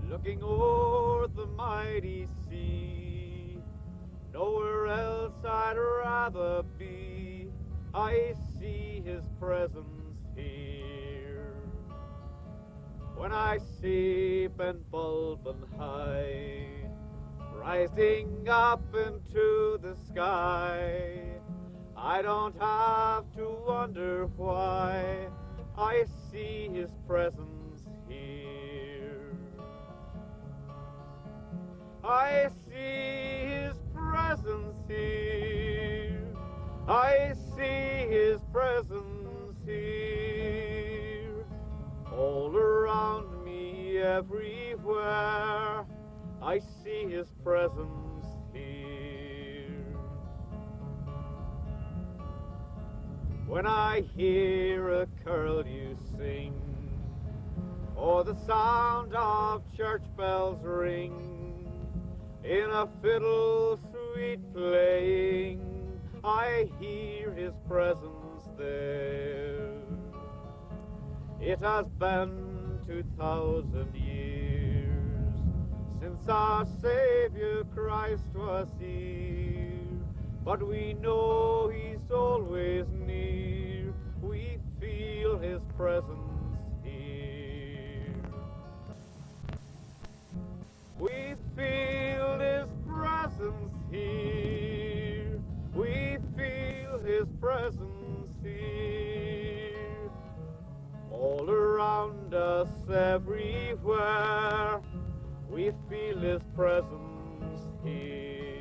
looking o'er the mighty sea. Nowhere else I'd rather be. I see his presence here. When I see Ben Bulben high, rising up into the sky, I don't have to wonder why. I see his presence here. I see his presence here. I see his presence here. All around me, everywhere, I see his presence here. When I hear a curlew sing, or the sound of church bells ring, in a fiddle sweet playing, I hear his presence there. It has been 2,000 years since our Saviour Christ was here, but we know he's always near. We feel his presence here. We feel his presence here. We feel his presence here. All around us, everywhere, we feel his presence here.